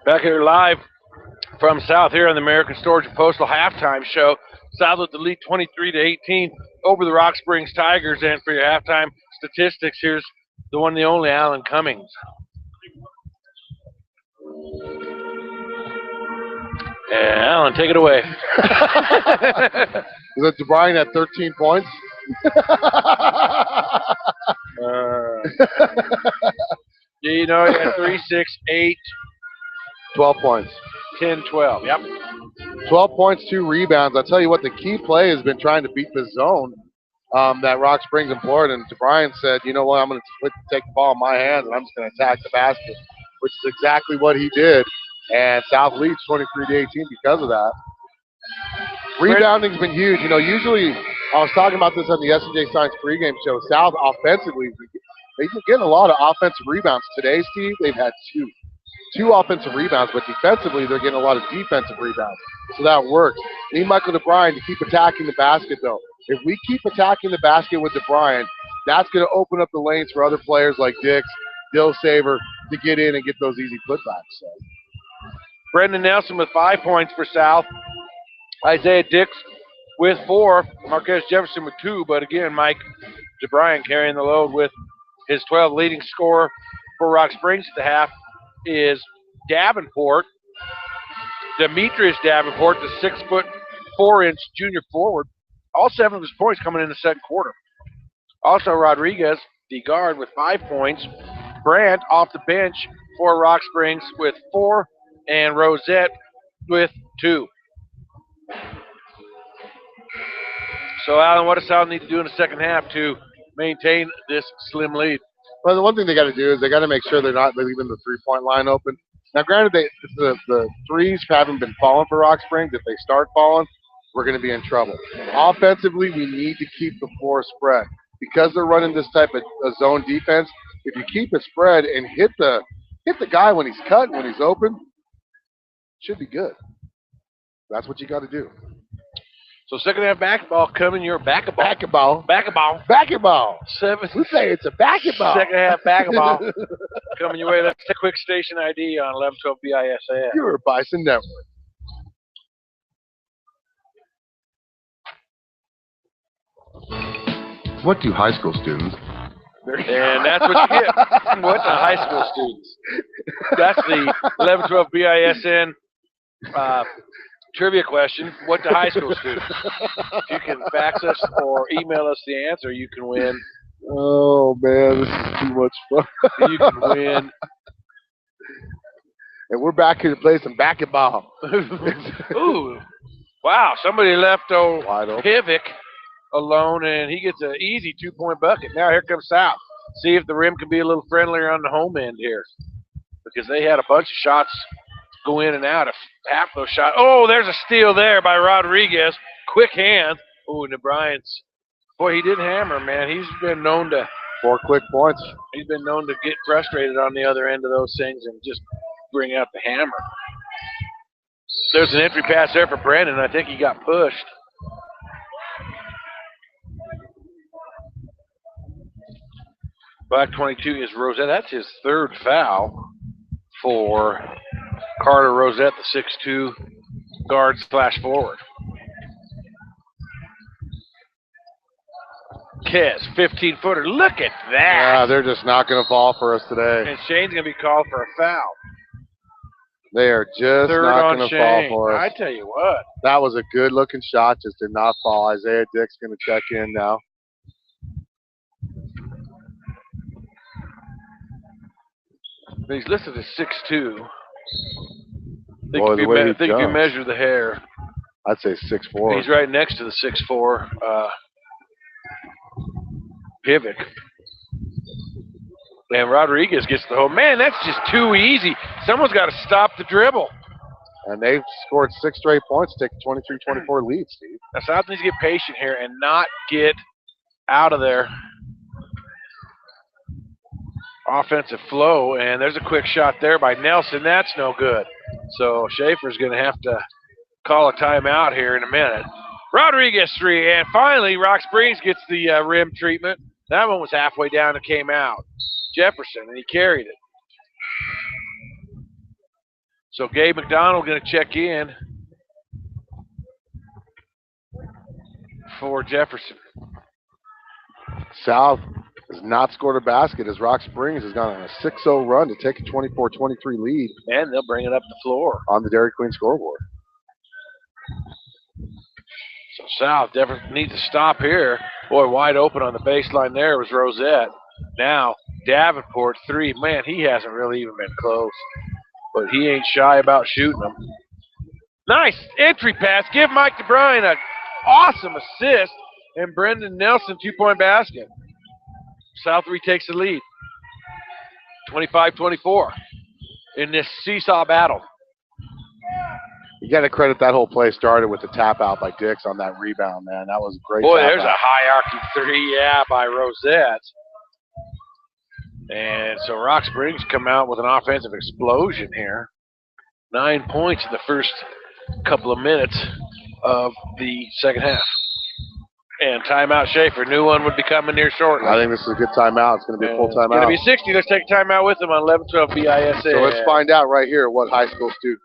Back here live from South here on the American Storage and Postal halftime show. South with the lead 23-18 over the Rock Springs Tigers. And for your halftime statistics, here's the one, the only Alan Cummings. Yeah, Alan, take it away. Is it DeBryan at 13 points? Yeah, you know, he had 3, 6, 8, 12 points. 10, 12. Yep. 12 points, 2 rebounds. I'll tell you what, the key play has been trying to beat the zone that Rock Springs employed. And DeBryan said, you know what, I'm going to take the ball in my hands and I'm just going to attack the basket, which is exactly what he did. And South leads 23-18 because of that. Rebounding's been huge. You know, usually I was talking about this on the S&J Signs Pregame show. South offensively, they've been getting a lot of offensive rebounds. Today, Steve, they've had two offensive rebounds, but defensively, they're getting a lot of defensive rebounds. So that works. Need Michael DeBryan to keep attacking the basket, though. If we keep attacking the basket with DeBryan, that's going to open up the lanes for other players like Dix, Dill Saver to get in and get those easy putbacks. So. Brendan Nelson with 5 points for South. Isaiah Dix with 4. Marquez Jefferson with 2. But again, Mike DeBryan carrying the load with his 12. Leading scorer for Rock Springs at the half is Davenport. Demetrius Davenport, the 6'4" junior forward. All 7 of his points coming in the second quarter. Also Rodriguez, the guard, with 5 points. Brandt off the bench for Rock Springs with 4. And Rosette with 2. So, Alan, what does South need to do in the second half to maintain this slim lead? Well, the one thing they got to do is they got to make sure they're not leaving the three-point line open. Now, granted, the threes haven't been falling for Rock Springs. If they start falling, we're going to be in trouble. Offensively, we need to keep the floor spread. Because they're running this type of zone defense, if you keep it spread and hit the guy when he's cut, when he's open, should be good. That's what you got to do. So second half basketball coming your basketball. 7. We say it's a basketball. Second half basketball coming your way. Let's take a quick station ID on 1112 BISN. You're a Bison Network. What do high school students? And that's what you get. What the high school students? That's the 1112 BISN trivia question. What do high school students? If you can fax us or email us the answer, you can win. Oh, man, this is too much fun. You can win. And we're back here to play some basketball. Ooh. Wow, somebody left old Pivic alone, and he gets an easy 2-point bucket. Now here comes South. See if the rim can be a little friendlier on the home end here, because they had a bunch of shots go in and out. Of half those shots. Oh, there's a steal there by Rodriguez. Quick hand. Oh, and Bryant's. Boy, he did hammer, man. He's been known to. 4 quick points. He's been known to get frustrated on the other end of those things and just bring out the hammer. There's an entry pass there for Brandon. I think he got pushed. Black 22 is Rosette. That's his 3rd foul for Carter Rosette, the 6'2" guard/forward. Kez, 15-footer. Look at that. Yeah, they're just not going to fall for us today. And Shane's going to be called for a foul. They are just not going to fall for us. I tell you what. That was a good-looking shot. Just did not fall. Isaiah Dick's going to check in now. He's listed as 6'2". Boy, the way I think if you measure the hair, I'd say 6'4". He's right next to the 6'4" Pivic. And Rodriguez gets the hole. Man, that's just too easy. Someone's got to stop the dribble. And they've scored 6 straight points, take a 23-24 lead, Steve. Now, South needs to get patient here and not get out of there. Offensive flow, and there's a quick shot there by Nelson. That's no good. So Schaefer's going to have to call a timeout here in a minute. Rodriguez 3, and finally Rock Springs gets the rim treatment. That one was halfway down and came out. Jefferson, and he carried it. So Gabe McDonald going to check in for Jefferson. South has not scored a basket as Rock Springs has gone on a 6-0 run to take a 24-23 lead. And they'll bring it up the floor on the Dairy Queen scoreboard. So South definitely needs to stop here. Boy, wide open on the baseline there was Rosette. Now Davenport, 3. Man, he hasn't really even been close. But he ain't shy about shooting them. Nice entry pass. Give Mike DeBryan an awesome assist. And Brendan Nelson, 2-point basket. South retakes the lead. 25-24 in this seesaw battle. You got to credit that whole play started with the tap out by Dix on that rebound, man. That was a great Boy, tap there's out. a hierarchy 3, by Rosette. And so Rock Springs come out with an offensive explosion here. 9 points in the first couple of minutes of the second half. And timeout Schaefer. New one would be coming here shortly. I think this is a good timeout. It's going to be a full timeout. It's going to be 60. Let's take a timeout with them on 11-12 BISN. So let's find out right here what high school students.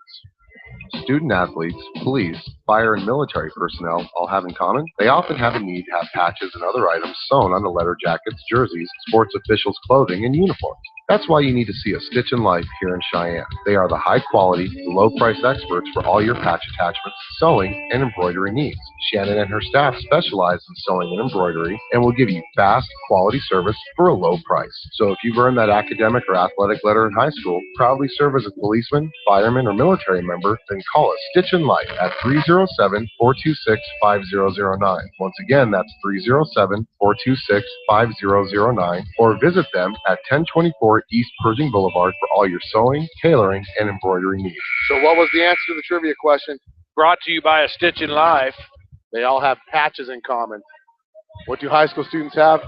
Student athletes, police, fire, and military personnel all have in common. They often have a need to have patches and other items sewn on the letter jackets, jerseys, sports officials' clothing, and uniforms. That's why you need to see a Stitch in Life here in Cheyenne. They are the high-quality, low-price experts for all your patch attachments, sewing, and embroidery needs. Shannon and her staff specialize in sewing and embroidery and will give you fast, quality service for a low price. So if you've earned that academic or athletic letter in high school, proudly serve as a policeman, fireman, or military member, then call us Stitch in Life at 307-426-5009. Once again, that's 307-426-5009, or visit them at 1024 East Pershing Boulevard for all your sewing, tailoring, and embroidery needs. So what was the answer to the trivia question? Brought to you by A Stitch in Life. They all have patches in common. What do high school students have?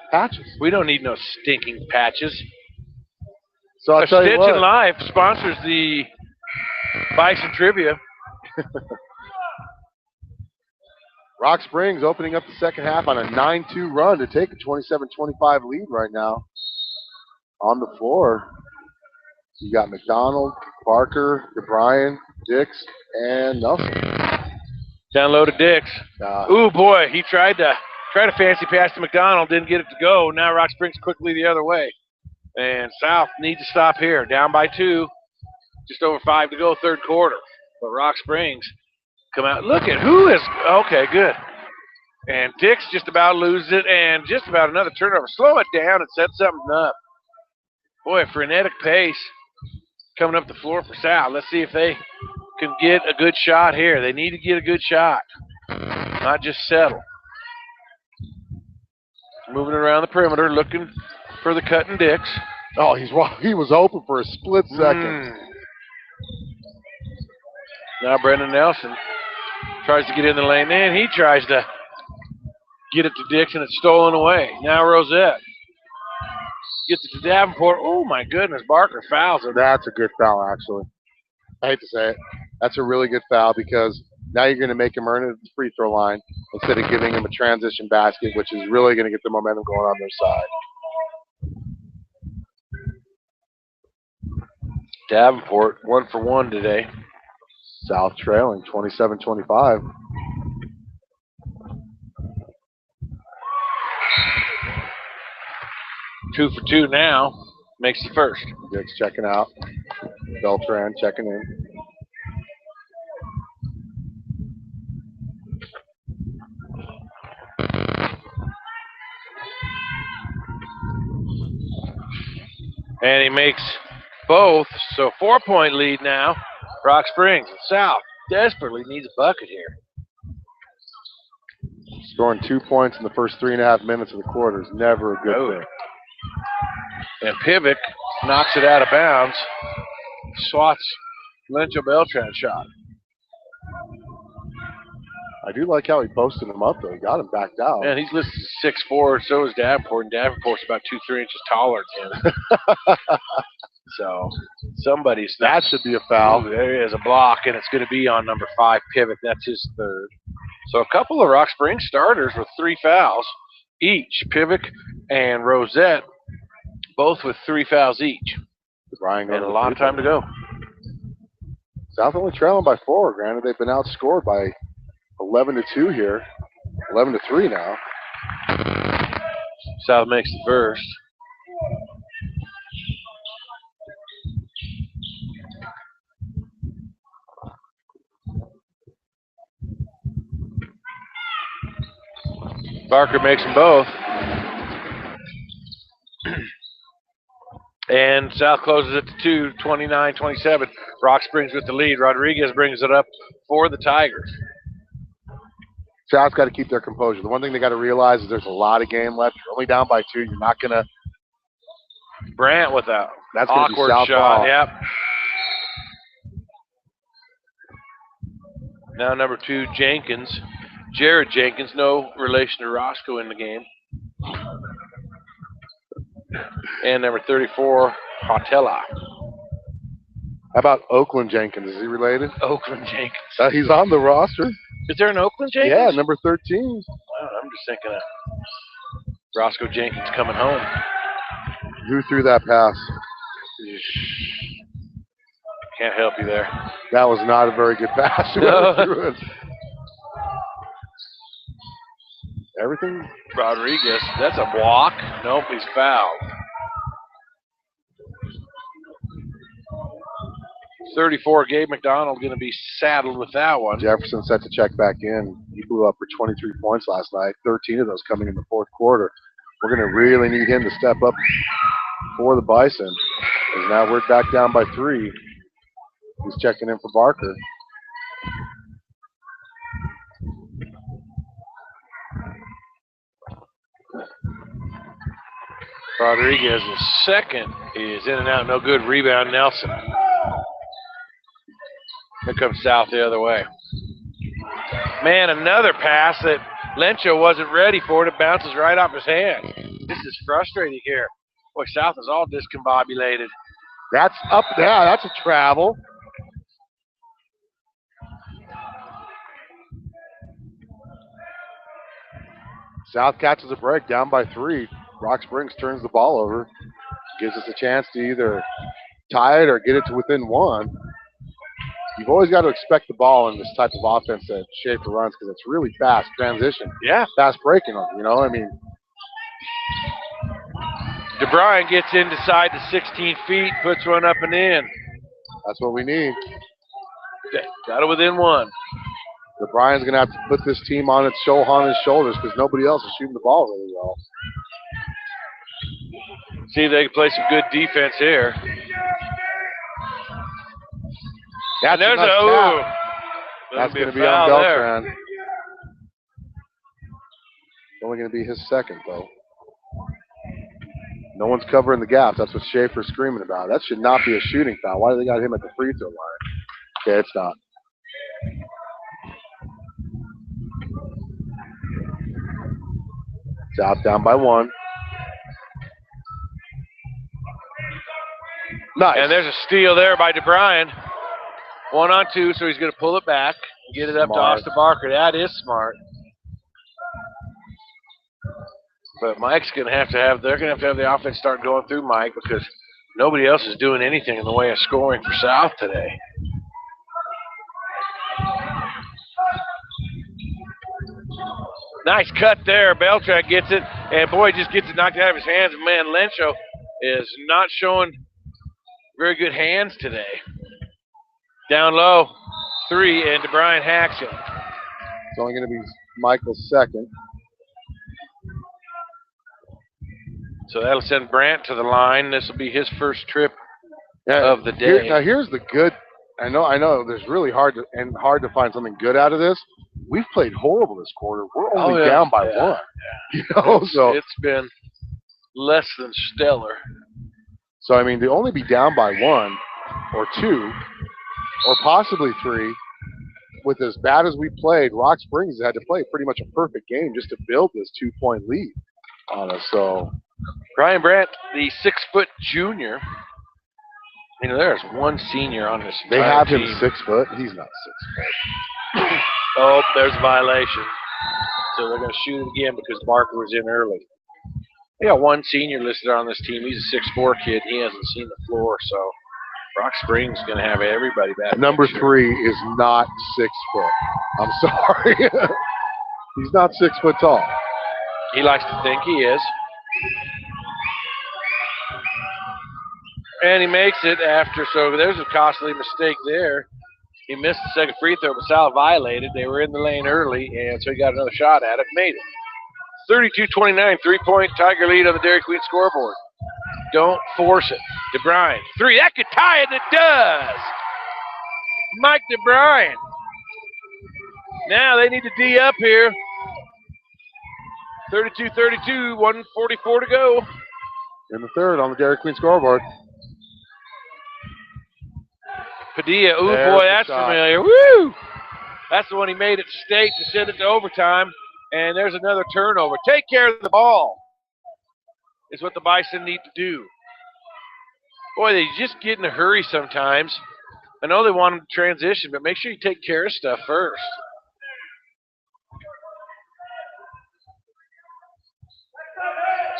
Patches. We don't need no stinking patches. So I'll tell you Stitch what. in Life sponsors the Bison Trivia. Rock Springs opening up the second half on a 9-2 run to take a 27-25 lead right now. On the floor, you got McDonald, Parker, DeBryan, Dix, and Nelson. Down low to Dix. Ooh, boy, he tried to fancy pass to McDonald, didn't get it to go. Now Rock Springs quickly the other way. And South needs to stop here. Down by 2. Just over 5 to go, third quarter. But Rock Springs come out. Look at who is – okay, good. And Dix just about loses it, and just about another turnover. Slow it down and set something up. Boy, frenetic pace coming up the floor for South. Let's see if they can get a good shot here. They need to get a good shot, not just settle. Moving around the perimeter, looking for the cut and Dix. Oh, he was open for a split second. Now Brendan Nelson tries to get in the lane, and he tries to get it to Dix, and it's stolen away. Now Rosette gets it to Davenport. Oh, my goodness, Barker fouls him. That's a good foul, actually. I hate to say it. That's a really good foul because now you're going to make him earn it at the free throw line instead of giving him a transition basket, which is really going to get the momentum going on their side. Davenport, 1 for 1 today. South trailing 27-25. Two for 2 now. Makes the first. Dix checking out. Beltran checking in. And he makes both. So 4-point lead now. Rock Springs. South desperately needs a bucket here. Scoring 2 points in the first 3.5 minutes of the quarter is never a good thing. And Pivick knocks it out of bounds. Swats Lencho Beltran's shot. I do like how he posted him up, though. He got him backed out. Man, he's listed 6'4", so is Davenport, and Davenport's about 2-3 inches taller than him. So somebody's that should be a foul. Ooh, there is a block, and it's going to be on number 5, Pivick. That's his third. So a couple of Rock Springs starters with 3 fouls each. Pivick and Rosette, both with 3 fouls each. And a lot of time to go. South only trailing by 4. Granted, they've been outscored by 11-2 here. 11-3 now. South makes the first. Barker makes them both. And South closes it to 2, 29-27. Rock Springs with the lead. Rodriguez brings it up for the Tigers. South's got to keep their composure. The one thing they got to realize is there's a lot of game left. You're only down by 2. You're not going to. Brandt with a That's awkward South shot. ball. Yep. Now number 2, Jenkins. Jared Jenkins, no relation to Roscoe in the game. And number 34, Patella. How about Oakland Jenkins? Is he related? Oakland Jenkins. He's on the roster. Is there an Oakland Jenkins? Yeah, number 13. Wow, I'm just thinking of Roscoe Jenkins coming home. Who threw that pass? Can't help you there. That was not a very good pass. No. Everything? Rodriguez, that's a walk. Nope, he's fouled. 34, Gabe McDonald going to be saddled with that one. Jefferson set to check back in. He blew up for 23 points last night, 13 of those coming in the fourth quarter. We're going to really need him to step up for the Bison. And now we're back down by 3. He's checking in for Barker. Rodriguez's second is in and out, no good. Rebound, Nelson. Here comes South the other way. Man, another pass that Lencho wasn't ready for. It bounces right off his hand. This is frustrating here. Boy, South is all discombobulated. That's up there. That's a travel. South catches a break, down by 3. Rock Springs turns the ball over. Gives us a chance to either tie it or get it to within 1. You've always got to expect the ball in this type of offense that Schaefer runs because it's really fast transition. Yeah. Fast breaking, you know, I mean. DeBryan gets inside the 16 feet, puts one up and in. That's what we need. Got it within 1. DeBryan's going to have to put this team on his shoulders because nobody else is shooting the ball really well. See if they can play some good defense here. That's there's That's going to be on Beltran. It's only going to be his second, though. No one's covering the gaps. That's what Schaefer's screaming about. That should not be a shooting foul. Why do they got him at the free throw line? Okay, it's not. South down by 1. Nice. And there's a steal there by DeBryan. 1-on-2, so he's going to pull it back and get it up to Austin Barker. That is smart. But Mike's going to have to have, they're going to have the offense start going through Mike because nobody else is doing anything in the way of scoring for South today. Nice cut there. Beltran gets it, and boy, just gets it knocked out of his hands. Man, Lencho is not showing very good hands today. Down low, 3, and DeBryan hacks it. It's only going to be Michael's second. So that'll send Brandt to the line. This will be his first trip of the day. Now here's the good. I know. There's really hard to find something good out of this. We've played horrible this quarter. We're only down by 1. Yeah. You know, so it's been less than stellar. So I mean, to only be down by 1 or 2 or possibly 3, with as bad as we played, Rock Springs had to play pretty much a perfect game just to build this 2-point lead on us. So Brian Brandt, the 6-foot junior. You know, there's one senior on this. They have him team. 6 foot. He's not 6 foot. Oh, there's a violation. So they're going to shoot it again because Barker was in early. They got one senior listed on this team. He's a 6'4" kid. He hasn't seen the floor, so Rock Springs going to have everybody back. Number 3 is not 6 foot. I'm sorry. He's not 6 foot tall. He likes to think he is. And he makes it after, so there's a costly mistake there. He missed the second free throw, but Sal violated. They were in the lane early, and so he got another shot at it, made it. 32-29, 3-point Tiger lead on the Dairy Queen scoreboard. Don't force it. DeBryan, 3, that could tie it, it does. Mike DeBryan. Now they need to D up here. 32-32, 1:44 to go. In the third on the Dairy Queen scoreboard. Padilla, ooh, There's boy, the that's shot. familiar. Woo! That's the one he made at state to send it to overtime. And there's another turnover. Take care of the ball is what the Bison need to do. Boy, they just get in a hurry sometimes. I know they want them to transition, but make sure you take care of stuff first.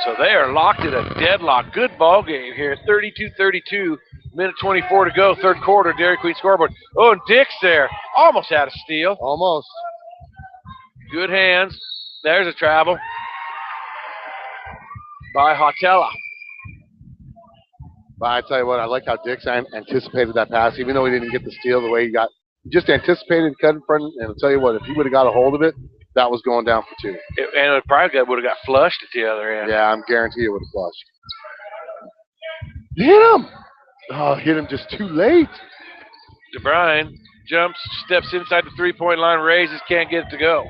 So they are locked at a deadlock. Good ball game here. 32-32, minute 24 to go, third quarter, Dairy Queen scoreboard. Oh, and Dick's there. Almost had a steal. Almost. Good hands. There's a travel by Hotella. But I tell you what, I like how Dix anticipated that pass, even though he didn't get the steal the way he got. He just anticipated, cut in front, and I'll tell you what, if he would have got a hold of it, that was going down for 2. And it probably would have got flushed at the other end. Yeah, I'm guaranteed it would have flushed. Hit him! Oh, hit him just too late. DeBryan jumps, steps inside the three-point line, raises, can't get it to go.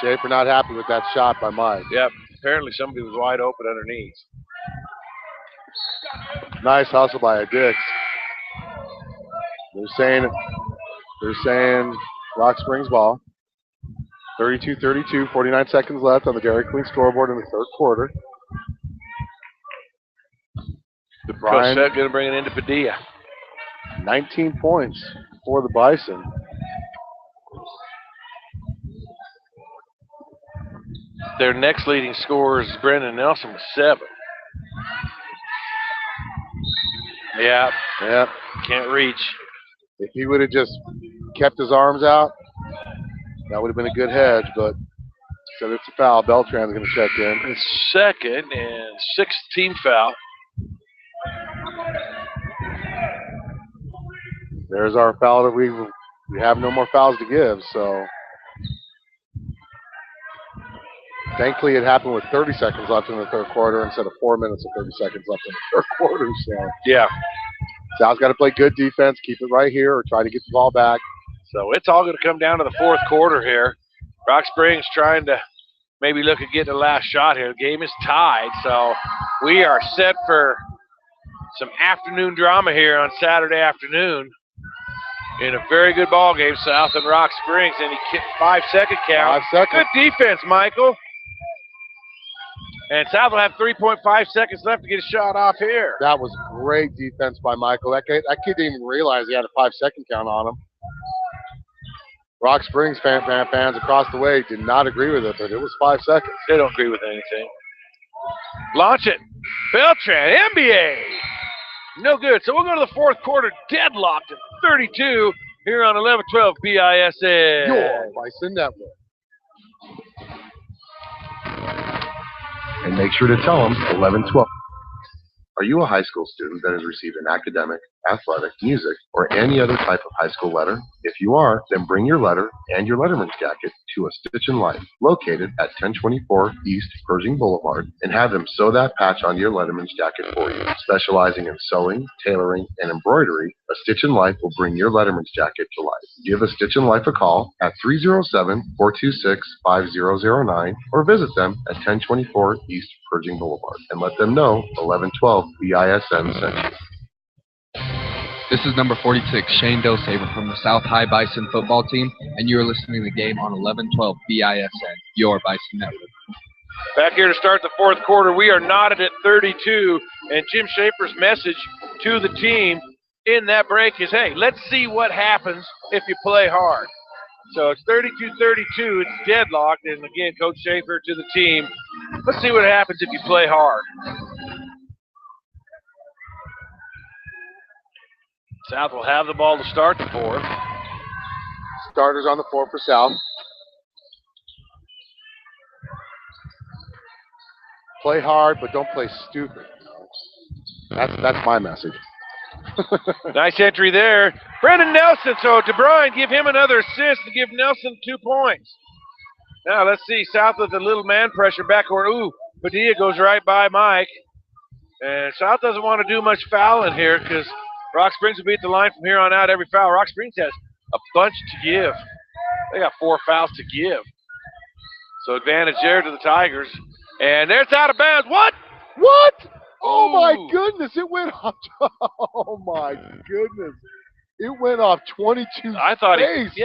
Schaefer not happy with that shot by Mike. Yep, apparently somebody was wide open underneath. Nice hustle by a Dix. They're saying Rock Springs ball. 32-32, 49 seconds left on the Dairy Queen scoreboard in the third quarter. Coach Seth going to bring it into Padilla. 19 points for the Bison. Their next leading scorer is Brendan Nelson with 7. Yeah. Can't reach. If he would have just kept his arms out, that would have been a good hedge, but so it's a foul. Beltran's going to check in. It's second and 6th team foul. There's our foul that we have no more fouls to give, so thankfully it happened with 30 seconds left in the third quarter instead of 4 minutes and 30 seconds left in the third quarter. So yeah, Sal's got to play good defense, keep it right here, or try to get the ball back. So it's all going to come down to the fourth quarter here. Rock Springs trying to maybe look at getting the last shot here. The game is tied, so we are set for some afternoon drama here on Saturday afternoon in a very good ball game, South and Rock Springs, and he kicked 5-second count. 5 seconds. Good defense, Michael. And South will have 3.5 seconds left to get a shot off here. That was great defense by Michael. That kid didn't even realize he had a 5-second count on him. Rock Springs fans across the way did not agree with it, but it was 5 seconds. They don't agree with anything. Launch it. Beltran, NBA. No good. So we'll go to the fourth quarter, deadlocked at 32 here on 11-12 BISN. Your Bison Network. And make sure to tell them 11-12. Are you a high school student that has received an academic, athletic, music, or any other type of high school letter? If you are, then bring your letter and your letterman's jacket to A Stitch in Life, located at 1024 East Pershing Boulevard, and have them sew that patch on your letterman's jacket for you. Specializing in sewing, tailoring, and embroidery, A Stitch in Life will bring your letterman's jacket to life. Give A Stitch in Life a call at 307-426-5009 or visit them at 1024 East Pershing Boulevard and let them know 1112 BISN sent you. This is number 46, Shane Dosaver from the South High Bison football team, and you are listening to the game on 11-12 BISN, your Bison Network. Back here to start the fourth quarter, we are knotted at 32, and Jim Schaefer's message to the team in that break is, hey, let's see what happens if you play hard. So it's 32-32, it's deadlocked, and again, Coach Schaefer to the team, let's see what happens if you play hard. South will have the ball to start the fourth. Starters on the 4 for South. Play hard, but don't play stupid. That's my message. Nice entry there. Brendan Nelson, so DeBruyne, give him another assist to give Nelson 2 points. Now let's see, South with a little man pressure backcourt. Ooh, Padilla goes right by Mike. And South doesn't want to do much fouling here because Rock Springs will be at the line from here on out every foul. Rock Springs has a bunch to give. They got 4 fouls to give. So advantage there to the Tigers. And there's out of bounds. What? What? Oh Ooh. my goodness, it went off. Oh my goodness. It went off 22's I thought face. he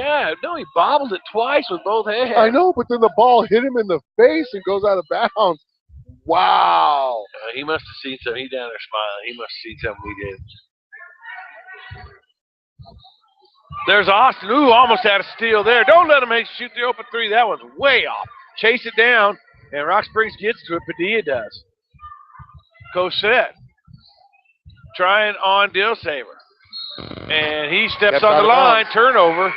bobbled it twice with both hands. I know, but then the ball hit him in the face and goes out of bounds. Wow. He must have seen something. He's down there smiling. He must have seen something we did. There's Austin. Ooh, almost had a steal there. Don't let him shoot the open 3. That one's way off. Chase it down, and Rock Springs gets to it. Padilla does. Cosette trying on Dillsaver. And he steps on the line. Turnover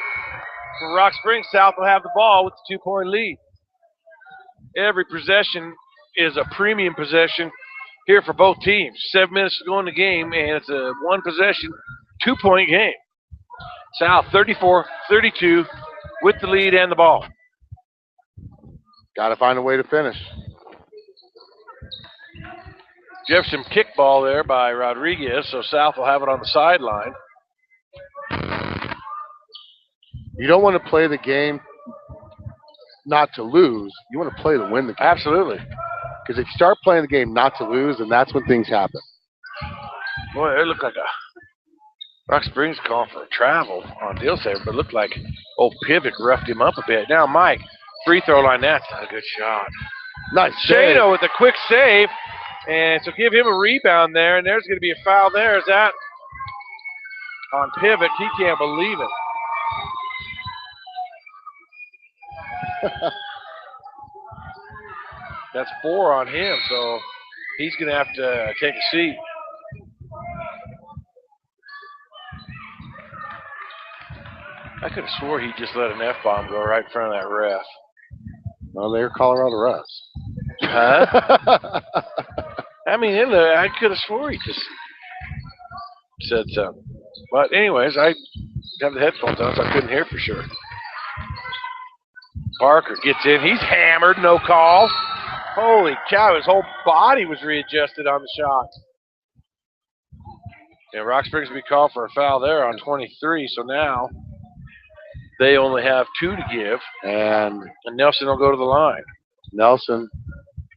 for Rock Springs. South will have the ball with the 2-point lead. Every possession is a premium possession here for both teams. 7 minutes to go in the game, and it's a 1 possession, 2-point game. South 34-32 with the lead and the ball. Got to find a way to finish. Jefferson kickball there by Rodriguez, so South will have it on the sideline. You don't want to play the game not to lose. You want to play to win the game. Absolutely. Because if you start playing the game not to lose, then that's when things happen. Boy, it looked like a Rock Springs calling for a travel on Dillsaver, but it looked like old Pivot roughed him up a bit. Now, Mike, free throw line, that's not a good shot. Nice save. Shano with a quick save, and so give him a rebound there, and there's going to be a foul there. Is that on Pivot? He can't believe it. That's 4 on him, so he's going to have to take a seat. I could have swore he just let an F-bomb go right in front of that ref. Well, they're Colorado refs. Huh? I mean, I could have swore he just said something. But anyways, I have the headphones on, so I couldn't hear for sure. Parker gets in. He's hammered. No call. Holy cow, his whole body was readjusted on the shot. And Rock Springs will be called for a foul there on 23, so now they only have 2 to give. And Nelson will go to the line. Nelson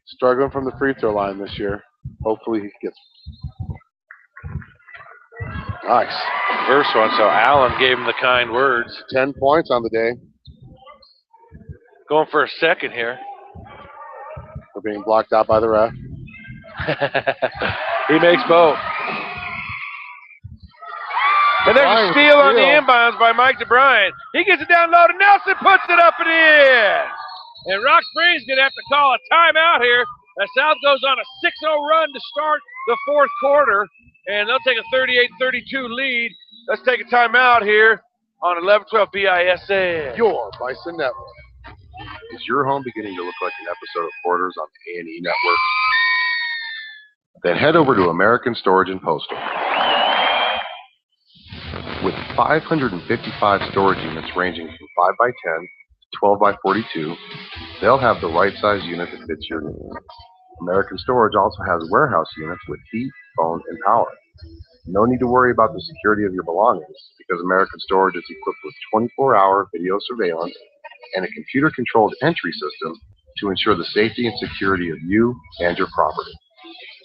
struggling from the free throw line this year. Hopefully he gets nice. First one, so Allen gave him the kind words. 10 points on the day. Going for a second here. For being blocked out by the ref. He makes both. And there's a steal on the inbounds by Mike DeBruyne. He gets it down low to Nelson, puts it up and in. And Rock Springs going to have to call a timeout here as South goes on a 6-0 run to start the 4th quarter. And they'll take a 38-32 lead. Let's take a timeout here on 11-12 BISN. Your Bison Network. Is your home beginning to look like an episode of Porters on the A&E Network? Then head over to American Storage and Postal. With 555 storage units ranging from 5x10 to 12x42, they'll have the right size unit that fits your needs. American Storage also has warehouse units with heat, phone, and power. No need to worry about the security of your belongings because American Storage is equipped with 24-hour video surveillance and a computer-controlled entry system to ensure the safety and security of you and your property.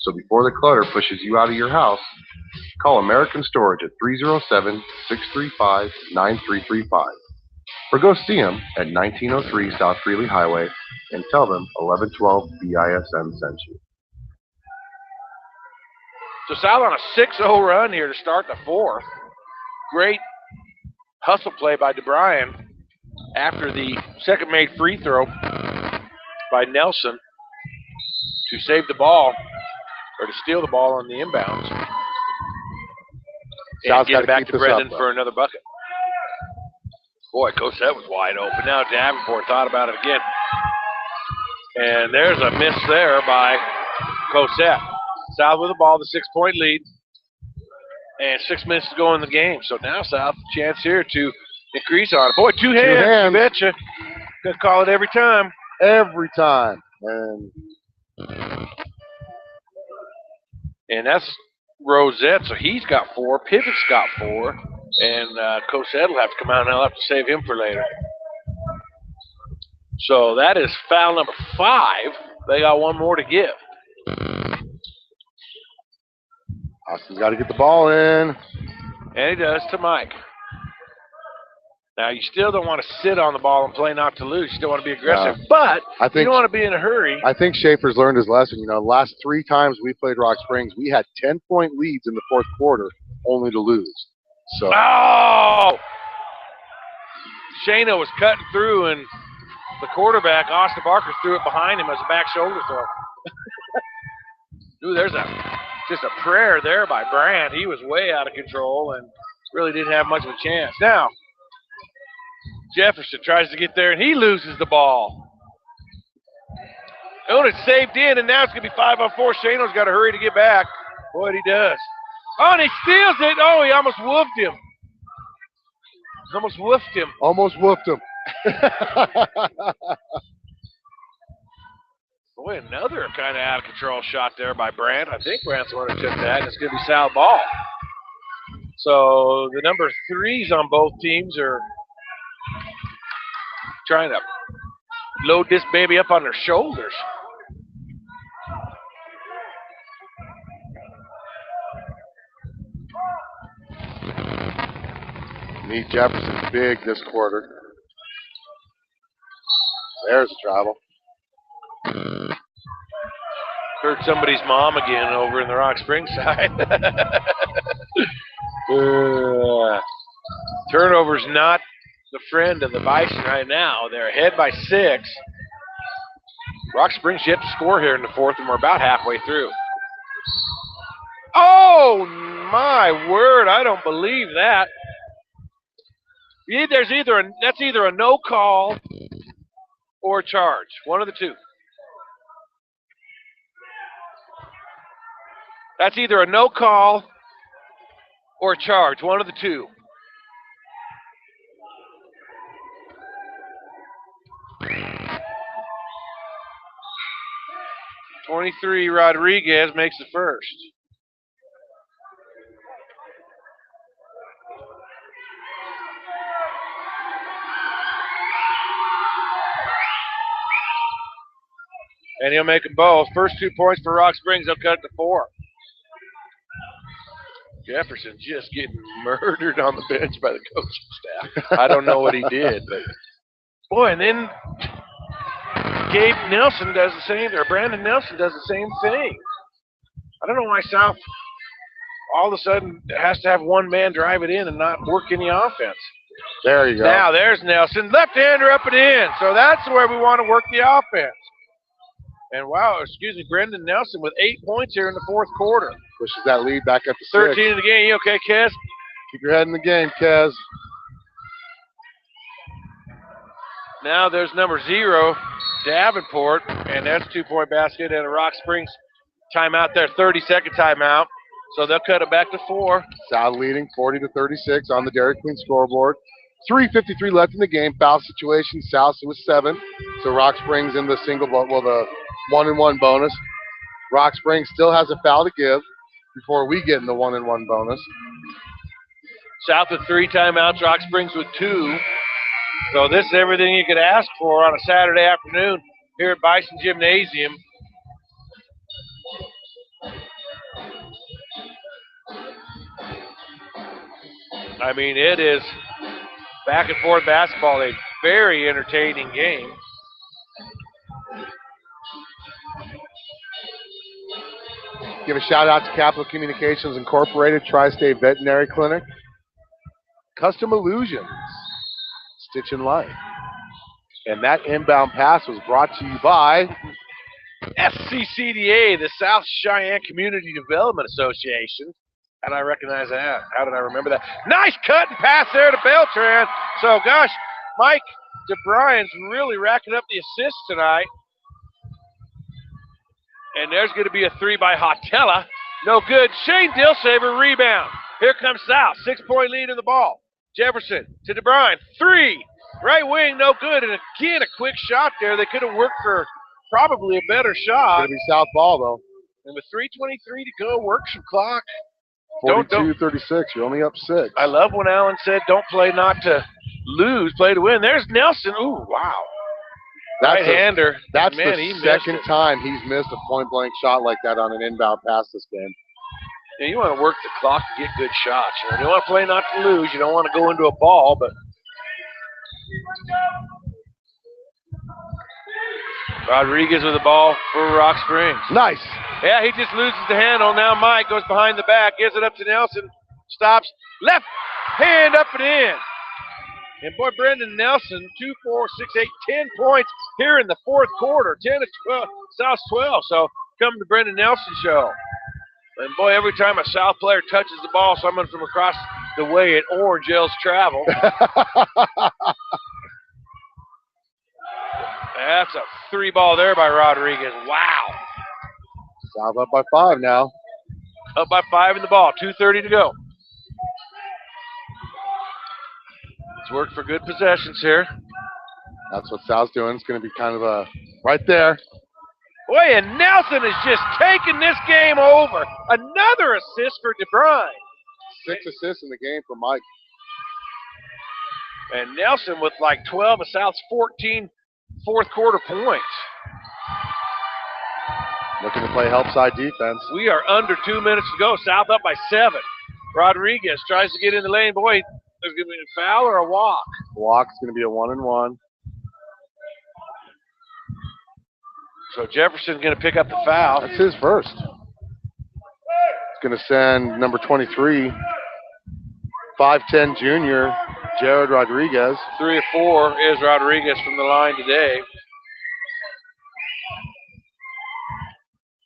So before the clutter pushes you out of your house, call American Storage at 307-635-9335 or go see them at 1903 South Greeley Highway and tell them 1112 BISN sent you. So South on a 6-0 run here to start the 4th. Great hustle play by DeBruyne after the second made free throw by Nelson to save the ball or to steal the ball on the inbounds. South's get got it back keep to this Brendan up, though. for another bucket. Boy, Cosette was wide open. Now Davenport thought about it again. And there's a miss there by Cosette. South with the ball, the 6-point lead. And 6 minutes to go in the game. So now South, chance here to increase on it. Boy, two hands. You betcha. Gonna call it every time. Every time. And that's Rosette, so he's got 4. Pivot's got 4. And Cosette will have to come out and I'll have to save him for later. So that is foul number 5. They got 1 more to give. Austin's got to get the ball in. And he does to Mike. Now, you still don't want to sit on the ball and play not to lose. You still want to be aggressive. But you don't want to be in a hurry. I think Schaefer's learned his lesson. You know, the last 3 times we played Rock Springs, we had 10-point leads in the 4th quarter, only to lose. So. Oh! Shayna was cutting through, and the quarterback, Austin Barker, threw it behind him as a back shoulder throw. Ooh, there's just a prayer there by Brandt. He was way out of control and really didn't have much of a chance. Now, Jefferson tries to get there, and he loses the ball. Oh, it's saved in, and now it's going to be 5-on-4. Shano's got to hurry to get back. Boy, he does. Oh, and he steals it. Oh, he almost woofed him. Almost woofed him. Almost woofed him. Boy, another kind of out of control shot there by Brandt. I think Brandt's the one who took that, and it's going to be Sal ball. So the number 3s on both teams are trying to load this baby up on their shoulders. Need Jefferson big this quarter. There's the travel. Heard somebody's mom again over in the Rock Springs side. Turnover's not the friend of the Bison right now. They're ahead by 6. Rock Springs yet to score here in the 4th, and we're about halfway through. Oh, my word. I don't believe that. That's either a no call or a charge. One of the two. That's either a no call or a charge. One of the two. (23) Rodriguez makes the first. And he'll make them both. First 2 points for Rock Springs. They'll cut it to 4. Jefferson just getting murdered on the bench by the coaching staff. I don't know what he did, but boy, and then Gabe Nelson does the same, or Brandon Nelson does the same thing. I don't know why South all of a sudden has to have one man drive it in and not work any offense. There you go. Now there's Nelson, left-hander up and in. So that's where we want to work the offense. And Brendan Nelson with 8 points here in the 4th quarter. Pushes that lead back up to 13 6. in the game. You okay, Kez? Keep your head in the game, Kez. Now there's number 0, Davenport, and that's 2-point basket and a Rock Springs timeout there, 30-second timeout. So they'll cut it back to 4. South leading 40-36 on the Dairy Queen scoreboard. 3:53 left in the game. Foul situation. South with 7. So Rock Springs in the the 1-and-1 bonus. Rock Springs still has a foul to give before we get in the 1-and-1 bonus. South with 3 timeouts. Rock Springs with 2. So this is everything you could ask for on a Saturday afternoon here at Bison Gymnasium. I mean, it is back and forth basketball, a very entertaining game. Give a shout out to Capital Communications Incorporated, Tri-State Veterinary Clinic, Custom Illusions, Stitch in Life. And that inbound pass was brought to you by SCCDA, the South Cheyenne Community Development Association. How did I recognize that? How did I remember that? Nice cut and pass there to Beltran. So, gosh, Mike DeBrian's really racking up the assists tonight. And there's going to be a 3 by Hotella. No good. Shane Dillsaver rebound. Here comes South. 6-point lead in the ball. Jefferson to DeBryan. 3. Right wing, no good. And again, a quick shot there. They could have worked for probably a better shot. Going to be South ball, though. And with 3:23 to go, work some clock. 42-36. You're only up 6. I love when Allen said, don't play not to lose, play to win. There's Nelson. Ooh, wow. Right-hander. That's Man, the second time he's missed a point-blank shot like that on an inbound pass this game. Yeah, you want to work the clock to get good shots. You know, you want to play not to lose. You don't want to go into a ball, but Rodriguez with the ball for Rock Springs. Nice. Yeah, he just loses the handle. Now Mike goes behind the back, gives it up to Nelson, stops, left hand up and in. And boy, Brendan Nelson, 2, 4, 6, 8, 10 points here in the fourth quarter. 10 to 12, South's 12. So come to Brendan Nelson show. And boy, every time a South player touches the ball, someone from across the way at Orange yells travel. That's a 3 ball there by Rodriguez. Wow. South up by 5 now. Up by 5 in the ball. 2:30 to go. It's worked for good possessions here. That's what South's doing. It's going to be kind of a right there. Boy, and Nelson is just taking this game over. Another assist for DeBryan. 6 assists in the game for Mike. And Nelson with like 12 of South's 14 fourth quarter points. Looking to play help side defense. We are under 2 minutes to go. South up by 7. Rodriguez tries to get in the lane. Boy, there's going to be a foul or a walk. Walk's going to be a 1-and-1. So Jefferson's going to pick up the foul. That's his first. It's going to send number 23, 5'10" junior, Jared Rodriguez. 3 of 4 is Rodriguez from the line today.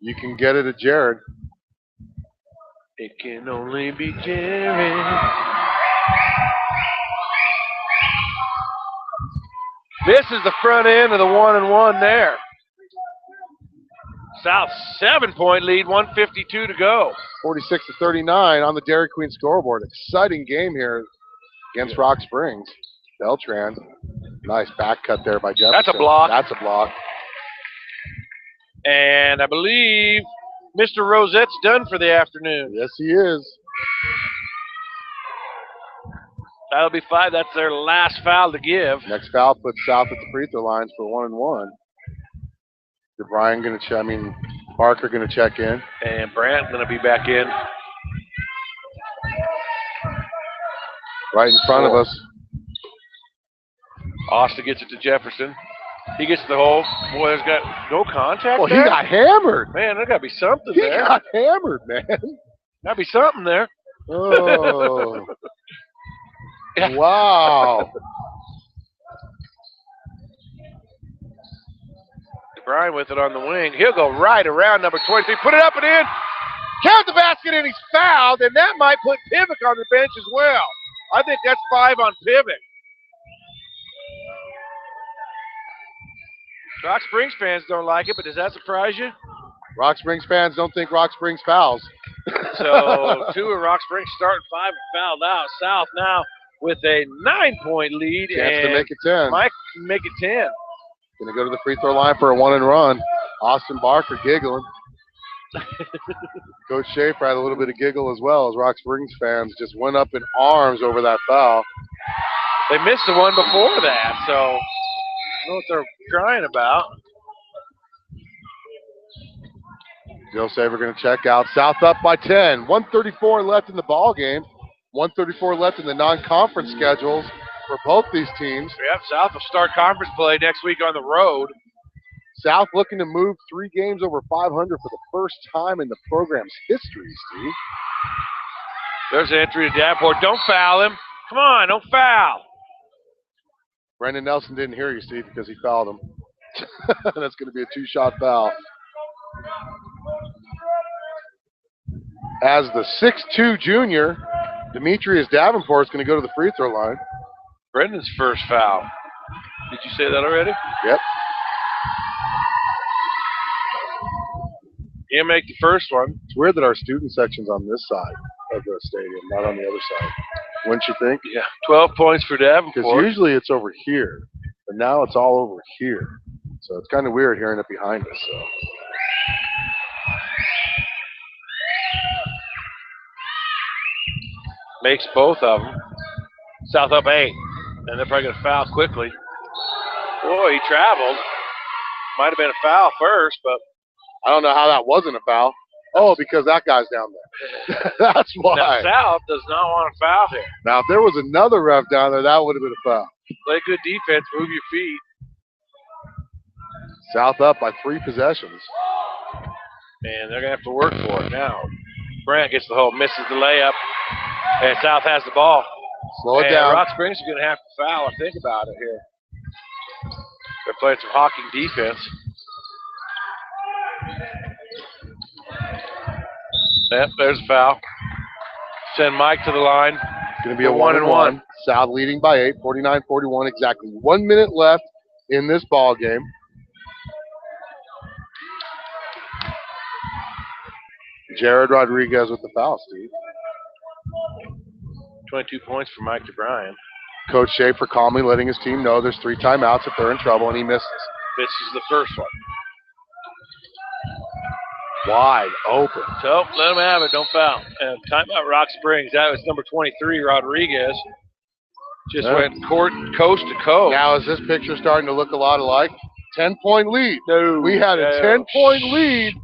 You can get it at Jared. It can only be Jared. This is the front end of the 1-and-1 there. South 7-point lead, 1:52 to go. 46-39 on the Dairy Queen scoreboard. Exciting game here against Rock Springs. Beltran. Nice back cut there by Jefferson. That's a block. That's a block. And I believe Mr. Rosette's done for the afternoon. Yes, he is. That'll be 5. That's their last foul to give. Next foul puts South at the free throw lines for 1-and-1. DeBryan going to check. Barker going to check in. And Brandt going to be back in. Right in front of us. Austin gets it to Jefferson. He gets the hole. Boy, there's got no contact Well, there. he got hammered. Man, there got to be something He there. got hammered, man. Got to be something there. Oh. Yeah. Wow. DeBryan with it on the wing. He'll go right around number 23. Put it up and in. Count the basket, and he's fouled, and that might put Pivot on the bench as well. I think that's 5 on Pivot. Rock Springs fans don't like it, but does that surprise you? Rock Springs fans don't think Rock Springs fouls. So 2 of Rock Springs starting 5 and fouled out. South now with a 9-point lead. Chance and to make it 10. Mike can make it 10. Going to go to the free throw line for a 1-and-run. Austin Barker giggling. Coach Schaefer had a little bit of giggle as well as Rock Springs fans just went up in arms over that foul. They missed the one before that, so I don't know what they're crying about. Joe Saver going to check out. South up by 10. 1:34 left in the ball game. 1:34 left in the non-conference schedules for both these teams. Yep, South will start conference play next week on the road. South looking to move 3 games over 500 for the first time in the program's history, Steve. There's an entry to Davenport. Don't foul him. Come on, don't foul. Brendan Nelson didn't hear you, Steve, because he fouled him. That's going to be a 2-shot foul. as the 6'2 junior, Demetrius Davenport is going to go to the free throw line. Brendan's first foul. Did you say that already? Yep. He'll make the first one. It's weird that our student section's on this side of the stadium, not on the other side. Wouldn't you think? Yeah, 12 points for Davenport. Because usually it's over here, but now it's all over here. So it's kind of weird hearing it behind us. So. Makes both of them. South up 8. And they're probably going to foul quickly. Boy, he traveled. Might have been a foul first, but I don't know how that wasn't a foul. Oh, because that guy's down there. That's why. Now, South does not want to foul there. Now, if there was another ref down there, that would have been a foul. Play good defense, move your feet. South up by 3 possessions. And they're going to have to work for it now. Brant gets the hole, misses the layup, and South has the ball. Slow it down. Rock Springs is going to have to foul or think about it here. They're playing some hawking defense. Yep, there's a foul. Send Mike to the line. It's going to be a 1-and-1. South leading by 8, 49-41. Exactly 1 minute left in this ball game. Jared Rodriguez with the foul, Steve. 22 points for Mike DeBryan. Coach Schaefer calmly letting his team know there's 3 timeouts if they're in trouble, and he misses. This is the first one. Wide open. So let him have it. Don't foul. And timeout Rock Springs. That was number 23, Rodriguez. Just went coast to coast. Now is this picture starting to look a lot alike? 10-point lead. No. We had a 10-point lead.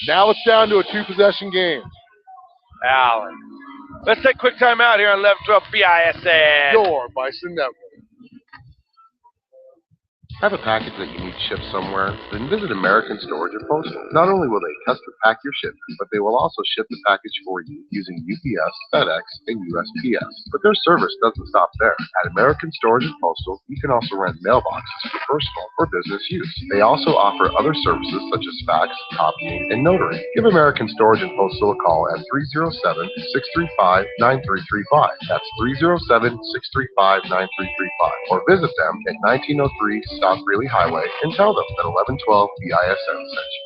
Now it's down to a 2-possession game. Allen. Let's take a quick timeout here on 11-12 BISN. Your Bison Network. Have a package that you need shipped somewhere? Then visit American Storage and Postal. Not only will they custom pack your shipment, but they will also ship the package for you using UPS, FedEx, and USPS. But their service doesn't stop there. At American Storage and Postal, you can also rent mailboxes for personal or business use. They also offer other services such as fax, copying, and notary. Give American Storage and Postal a call at 307-635-9335. That's 307-635-9335. Or visit them at 1903 South Greeley Highway and tell them that 1112 BISN sent you.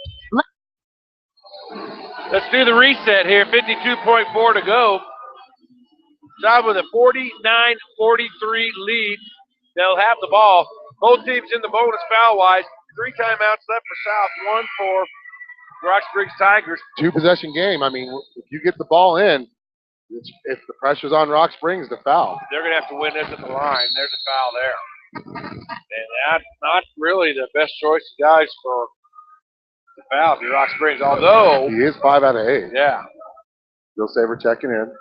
Let's do the reset here. 52.4 to go. South with a 49-43 lead. They'll have the ball. Both teams in the bonus foul-wise. 3 timeouts left for South, 1 for Rock Springs Tigers. 2-possession game. I mean, if you get the ball in, if the pressure's on Rock Springs, the foul. They're going to have to win this at the line. There's a foul there. And that's not really the best choice of guys for the foul if you're Rock Springs, although he is 5 out of 8. Yeah. Bill Saber checking in.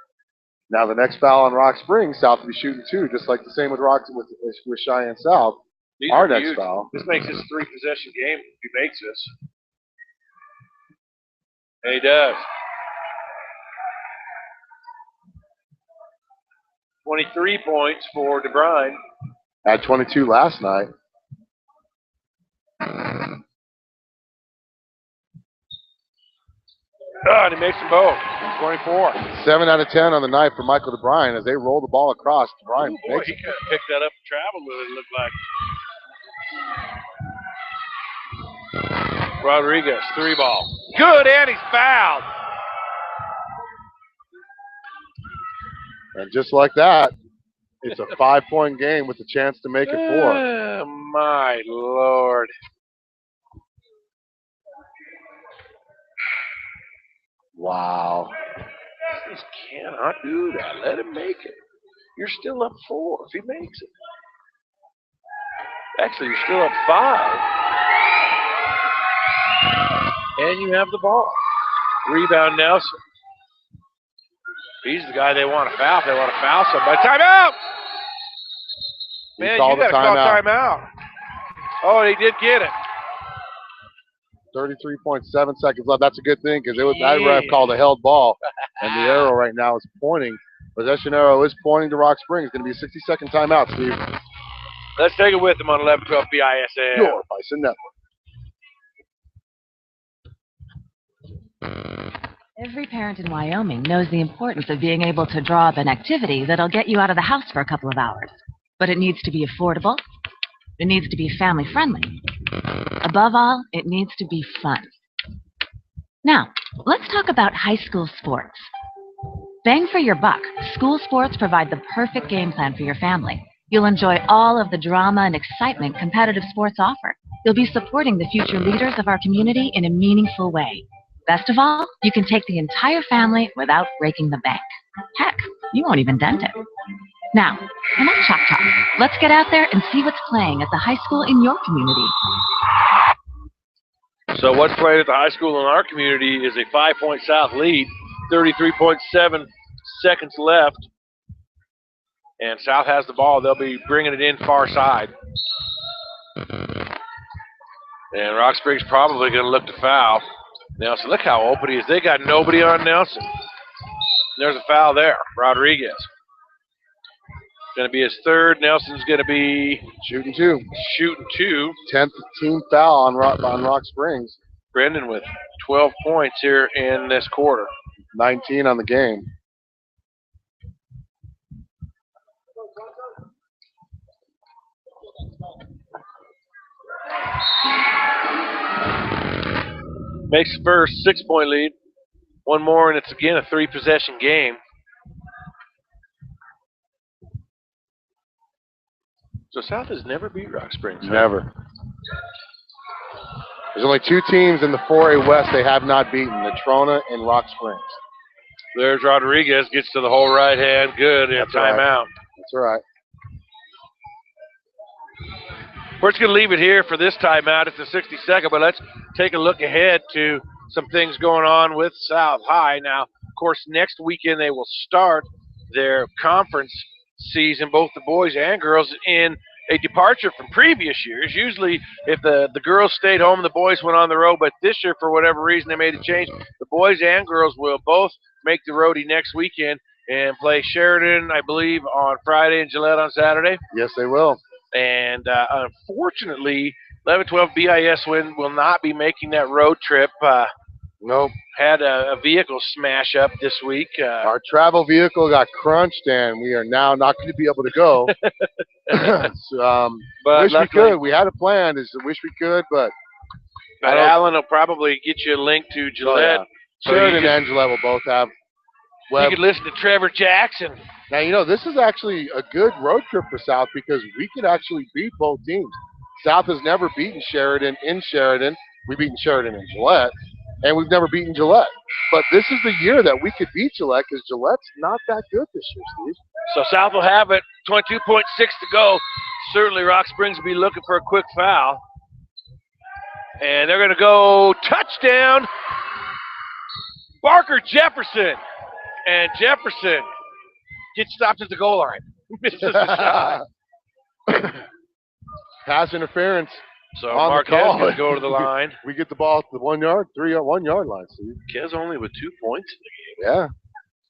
Now the next foul on Rock Springs, South will be shooting 2, just like the same with with Cheyenne South. Our next foul. This makes this a 3-possession game if he makes this. And he does. 23 points for DeBryan. Had 22 last night. And he makes them both. 24. 7 out of 10 on the night for Michael DeBryan as they roll the ball across. DeBryan makes he could have picked that up and traveled with it, looked like. Rodriguez, 3-ball. Good, and he's fouled. And just like that, it's a 5-point game with a chance to make it 4. Oh, my Lord. Wow. He just cannot do that. Let him make it. You're still up 4 if he makes it. Actually, you're still up 5. And you have the ball. Rebound, Nelson. He's the guy they want to foul if they want to foul somebody. Timeout! Man, you got to call timeout. Oh, he did get it. 33.7 seconds left. That's a good thing because that ref called a held ball. And the arrow right now is pointing. Possession arrow is pointing to Rock Springs. It's going to be a 60-second timeout, Steve. Let's take it with them on 11-12 BISN. Your Bison Network. Every parent in Wyoming knows the importance of being able to draw up an activity that'll get you out of the house for a couple of hours. But it needs to be affordable. It needs to be family-friendly. Above all, it needs to be fun. Now, let's talk about high school sports. Bang for your buck, school sports provide the perfect game plan for your family. You'll enjoy all of the drama and excitement competitive sports offer. You'll be supporting the future leaders of our community in a meaningful way. Best of all, you can take the entire family without breaking the bank. Heck, you won't even dent it. Now, enough chalk talk. Let's get out there and see what's playing at the high school in your community. So what's playing at the high school in our community is a 5-point South lead, 33.7 seconds left. And South has the ball. They'll be bringing it in far side. And Rock Springs probably going to look to foul Nelson. Look how open he is. They got nobody on Nelson. There's a foul there. Rodriguez. Going to be his third. Nelson's going to be shooting two. 10th team foul on Rock Springs. Brendan with 12 points here in this quarter. 19 on the game. Makes the first 6-point lead. One more, and it's again a 3-possession game. So South has never beat Rock Springs. Huh? Never. There's only 2 teams in the 4A West they have not beaten, Natrona and Rock Springs. There's Rodriguez, gets to the whole right hand. Good, and timeout. Right. That's all right. We're just going to leave it here for this timeout. It's the 62nd, but let's take a look ahead to some things going on with South High. Now, of course, next weekend they will start their conference season, both the boys and girls, in a departure from previous years. Usually, if the girls stayed home, the boys went on the road, but this year, for whatever reason, they made a change. The boys and girls will both make the roadie next weekend and play Sheridan, I believe, on Friday and Gillette on Saturday. Yes, they will. And unfortunately, 11-12 BIS will not be making that road trip. Nope. Had a vehicle smash up this week. Our travel vehicle got crunched, and we are now not going to be able to go. But wish we could. We had a plan. Wish we could, but Alan will probably get you a link to Gillette. Oh, yeah. Sheridan and Gillette will both have web. You can listen to Trevor Jackson. Now, you know, this is actually a good road trip for South because we could actually beat both teams. South has never beaten Sheridan in Sheridan. We've beaten Sheridan in Gillette, and we've never beaten Gillette. But this is the year that we could beat Gillette because Gillette's not that good this year, Steve. So South will have it, 22.6 to go. Certainly Rock Springs will be looking for a quick foul. And they're going to go touchdown, Barker Jefferson. And Jefferson gets stopped at the goal line. Misses the shot. Pass interference. So Marquez going to go to the line. We get the ball at the 1 yard, 1 yard line, Steve. Marquez only with 2 points in the game. Yeah.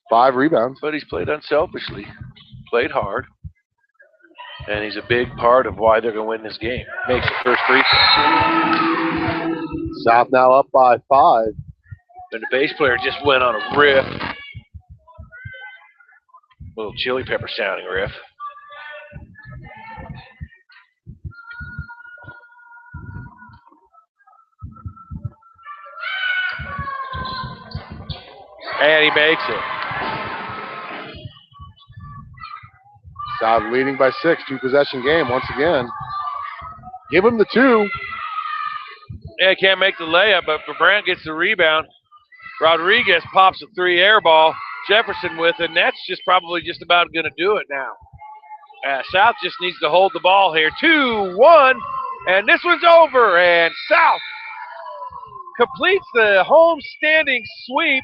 5 rebounds. But he's played unselfishly, played hard. And he's a big part of why they're going to win this game. Makes the first free throw. South now up by 5. And the bass player just went on a riff. A little Chili Pepper sounding riff. And he makes it. South leading by 6, 2-possession game once again. Give him the 2. Yeah, he can't make the layup, but Brandt gets the rebound. Rodriguez pops a 3 air ball. Jefferson with it, and that's probably just about going to do it now. South just needs to hold the ball here. 2-1, and this one's over, and South completes the home standing sweep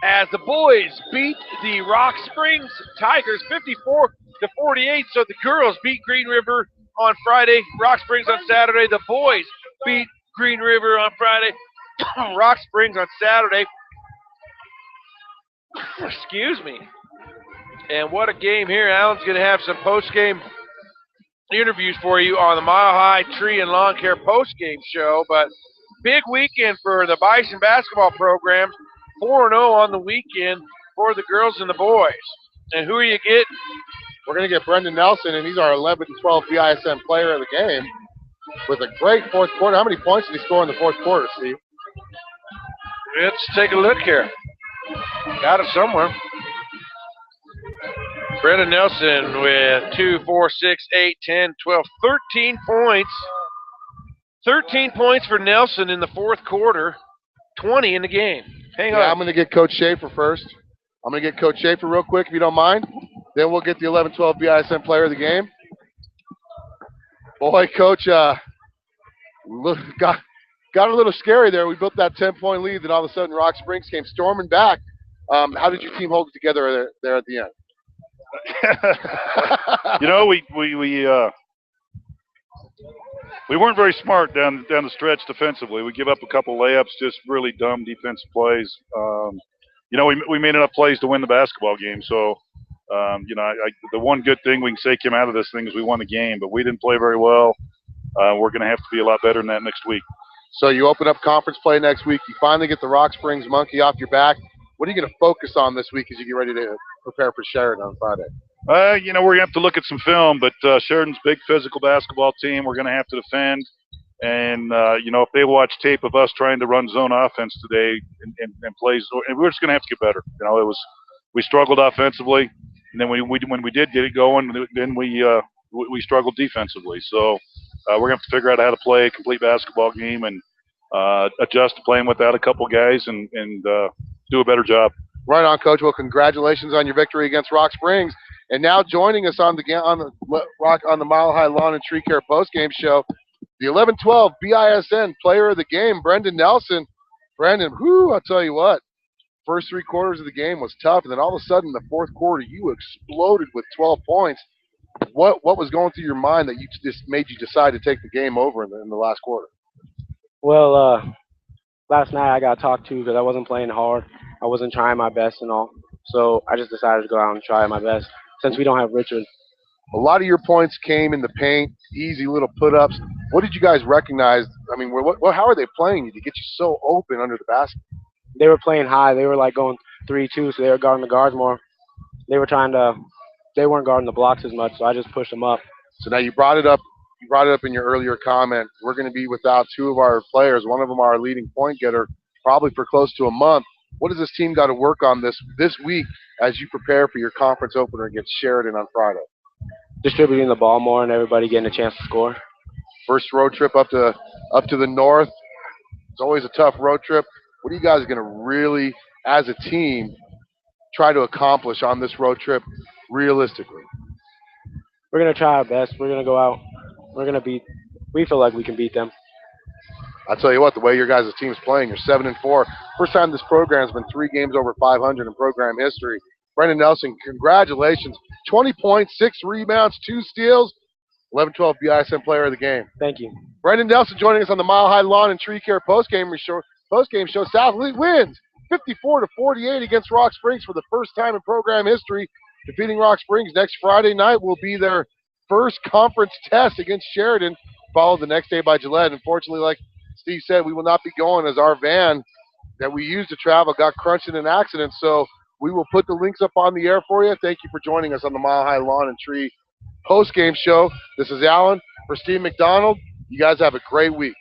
as the boys beat the Rock Springs Tigers 54-48. So the girls beat Green River on Friday, Rock Springs on Saturday. The boys beat Green River on Friday, Rock Springs on Saturday. Excuse me. And what a game here. Alan's going to have some post-game interviews for you on the Mile High Tree and Lawn Care post-game show. But big weekend for the Bison basketball program. 4-0 on the weekend for the girls and the boys. And who are you getting? We're going to get Brendan Nelson, and he's our 11-12 BISN player of the game with a great fourth quarter. How many points did he score in the fourth quarter, Steve? Let's take a look here. Got it somewhere. Brendan Nelson with 2, 4, 6, 8, 10, 12, 13 points. 13 points for Nelson in the fourth quarter, 20 in the game. Hang on. I'm going to get Coach Schaefer first. I'm going to get Coach Schaefer real quick, if you don't mind. Then we'll get the 11-12 BISN player of the game. Boy, Coach, got a little scary there. We built that 10-point lead, then all of a sudden Rock Springs came storming back. How did your team hold it together there at the end? You know, we weren't very smart down the stretch defensively. We give up a couple layups, just really dumb defensive plays. You know, we made enough plays to win the basketball game. So, you know, the one good thing we can say came out of this thing is we won the game, but we didn't play very well. We're going to have to be a lot better than that next week. So you open up conference play next week. You finally get the Rock Springs monkey off your back. What are you going to focus on this week as you get ready to prepare for Sheridan on Friday? You know, we're going to have to look at some film, but Sheridan's a big physical basketball team. We're going to have to defend. And, you know, if they watch tape of us trying to run zone offense today and plays, and we're just going to have to get better. You know, we struggled offensively, and then when we did get it going, then we struggled defensively. So we're going to have to figure out how to play a complete basketball game and adjust to playing without a couple guys and do a better job. Right on, Coach. Well, congratulations on your victory against Rock Springs. And now joining us on the Mile High Lawn and Tree Care postgame show, the 11-12 BISN player of the game, Brendan Nelson. Brendan, I'll tell you what, first 3 quarters of the game was tough, and then all of a sudden, the fourth quarter, you exploded with 12 points. What was going through your mind that just made you decide to take the game over in the last quarter? Well, last night I got talked to because I wasn't playing hard. I wasn't trying my best and all. So I just decided to go out and try my best since we don't have Richard. A lot of your points came in the paint, easy little put-ups. What did you guys recognize? I mean, how are they playing you to get you so open under the basket? They were playing high. They were like going 3-2, so they were guarding the guards more. They weren't guarding the blocks as much, so I just pushed them up. So now you brought it up in your earlier comment. We're going to be without 2 of our players. One of them our leading point getter, probably for close to a month. What does this team got to work on this week as you prepare for your conference opener against Sheridan on Friday? Distributing the ball more and everybody getting a chance to score. First road trip up to the north. It's always a tough road trip. What are you guys going to really, as a team, try to accomplish on this road trip realistically? We're going to try our best. We're going to go out. We feel like we can beat them. I'll tell you what, the way your guys' team's playing, you're 7-4. First time this program's been 3 games over 500 in program history. Brendan Nelson, congratulations. 20 points, 6 rebounds, 2 steals. 11-12 BISN player of the game. Thank you. Brendan Nelson joining us on the Mile High Lawn and Tree Care postgame show. South wins 54-48 against Rock Springs for the first time in program history. Defeating Rock Springs next Friday night will be their first conference test against Sheridan, followed the next day by Gillette. Unfortunately, like Steve said, we will not be going as our van that we used to travel got crunched in an accident. So we will put the links up on the air for you. Thank you for joining us on the Mile High Lawn and Tree post-game show. This is Alan for Steve McDonald. You guys have a great week.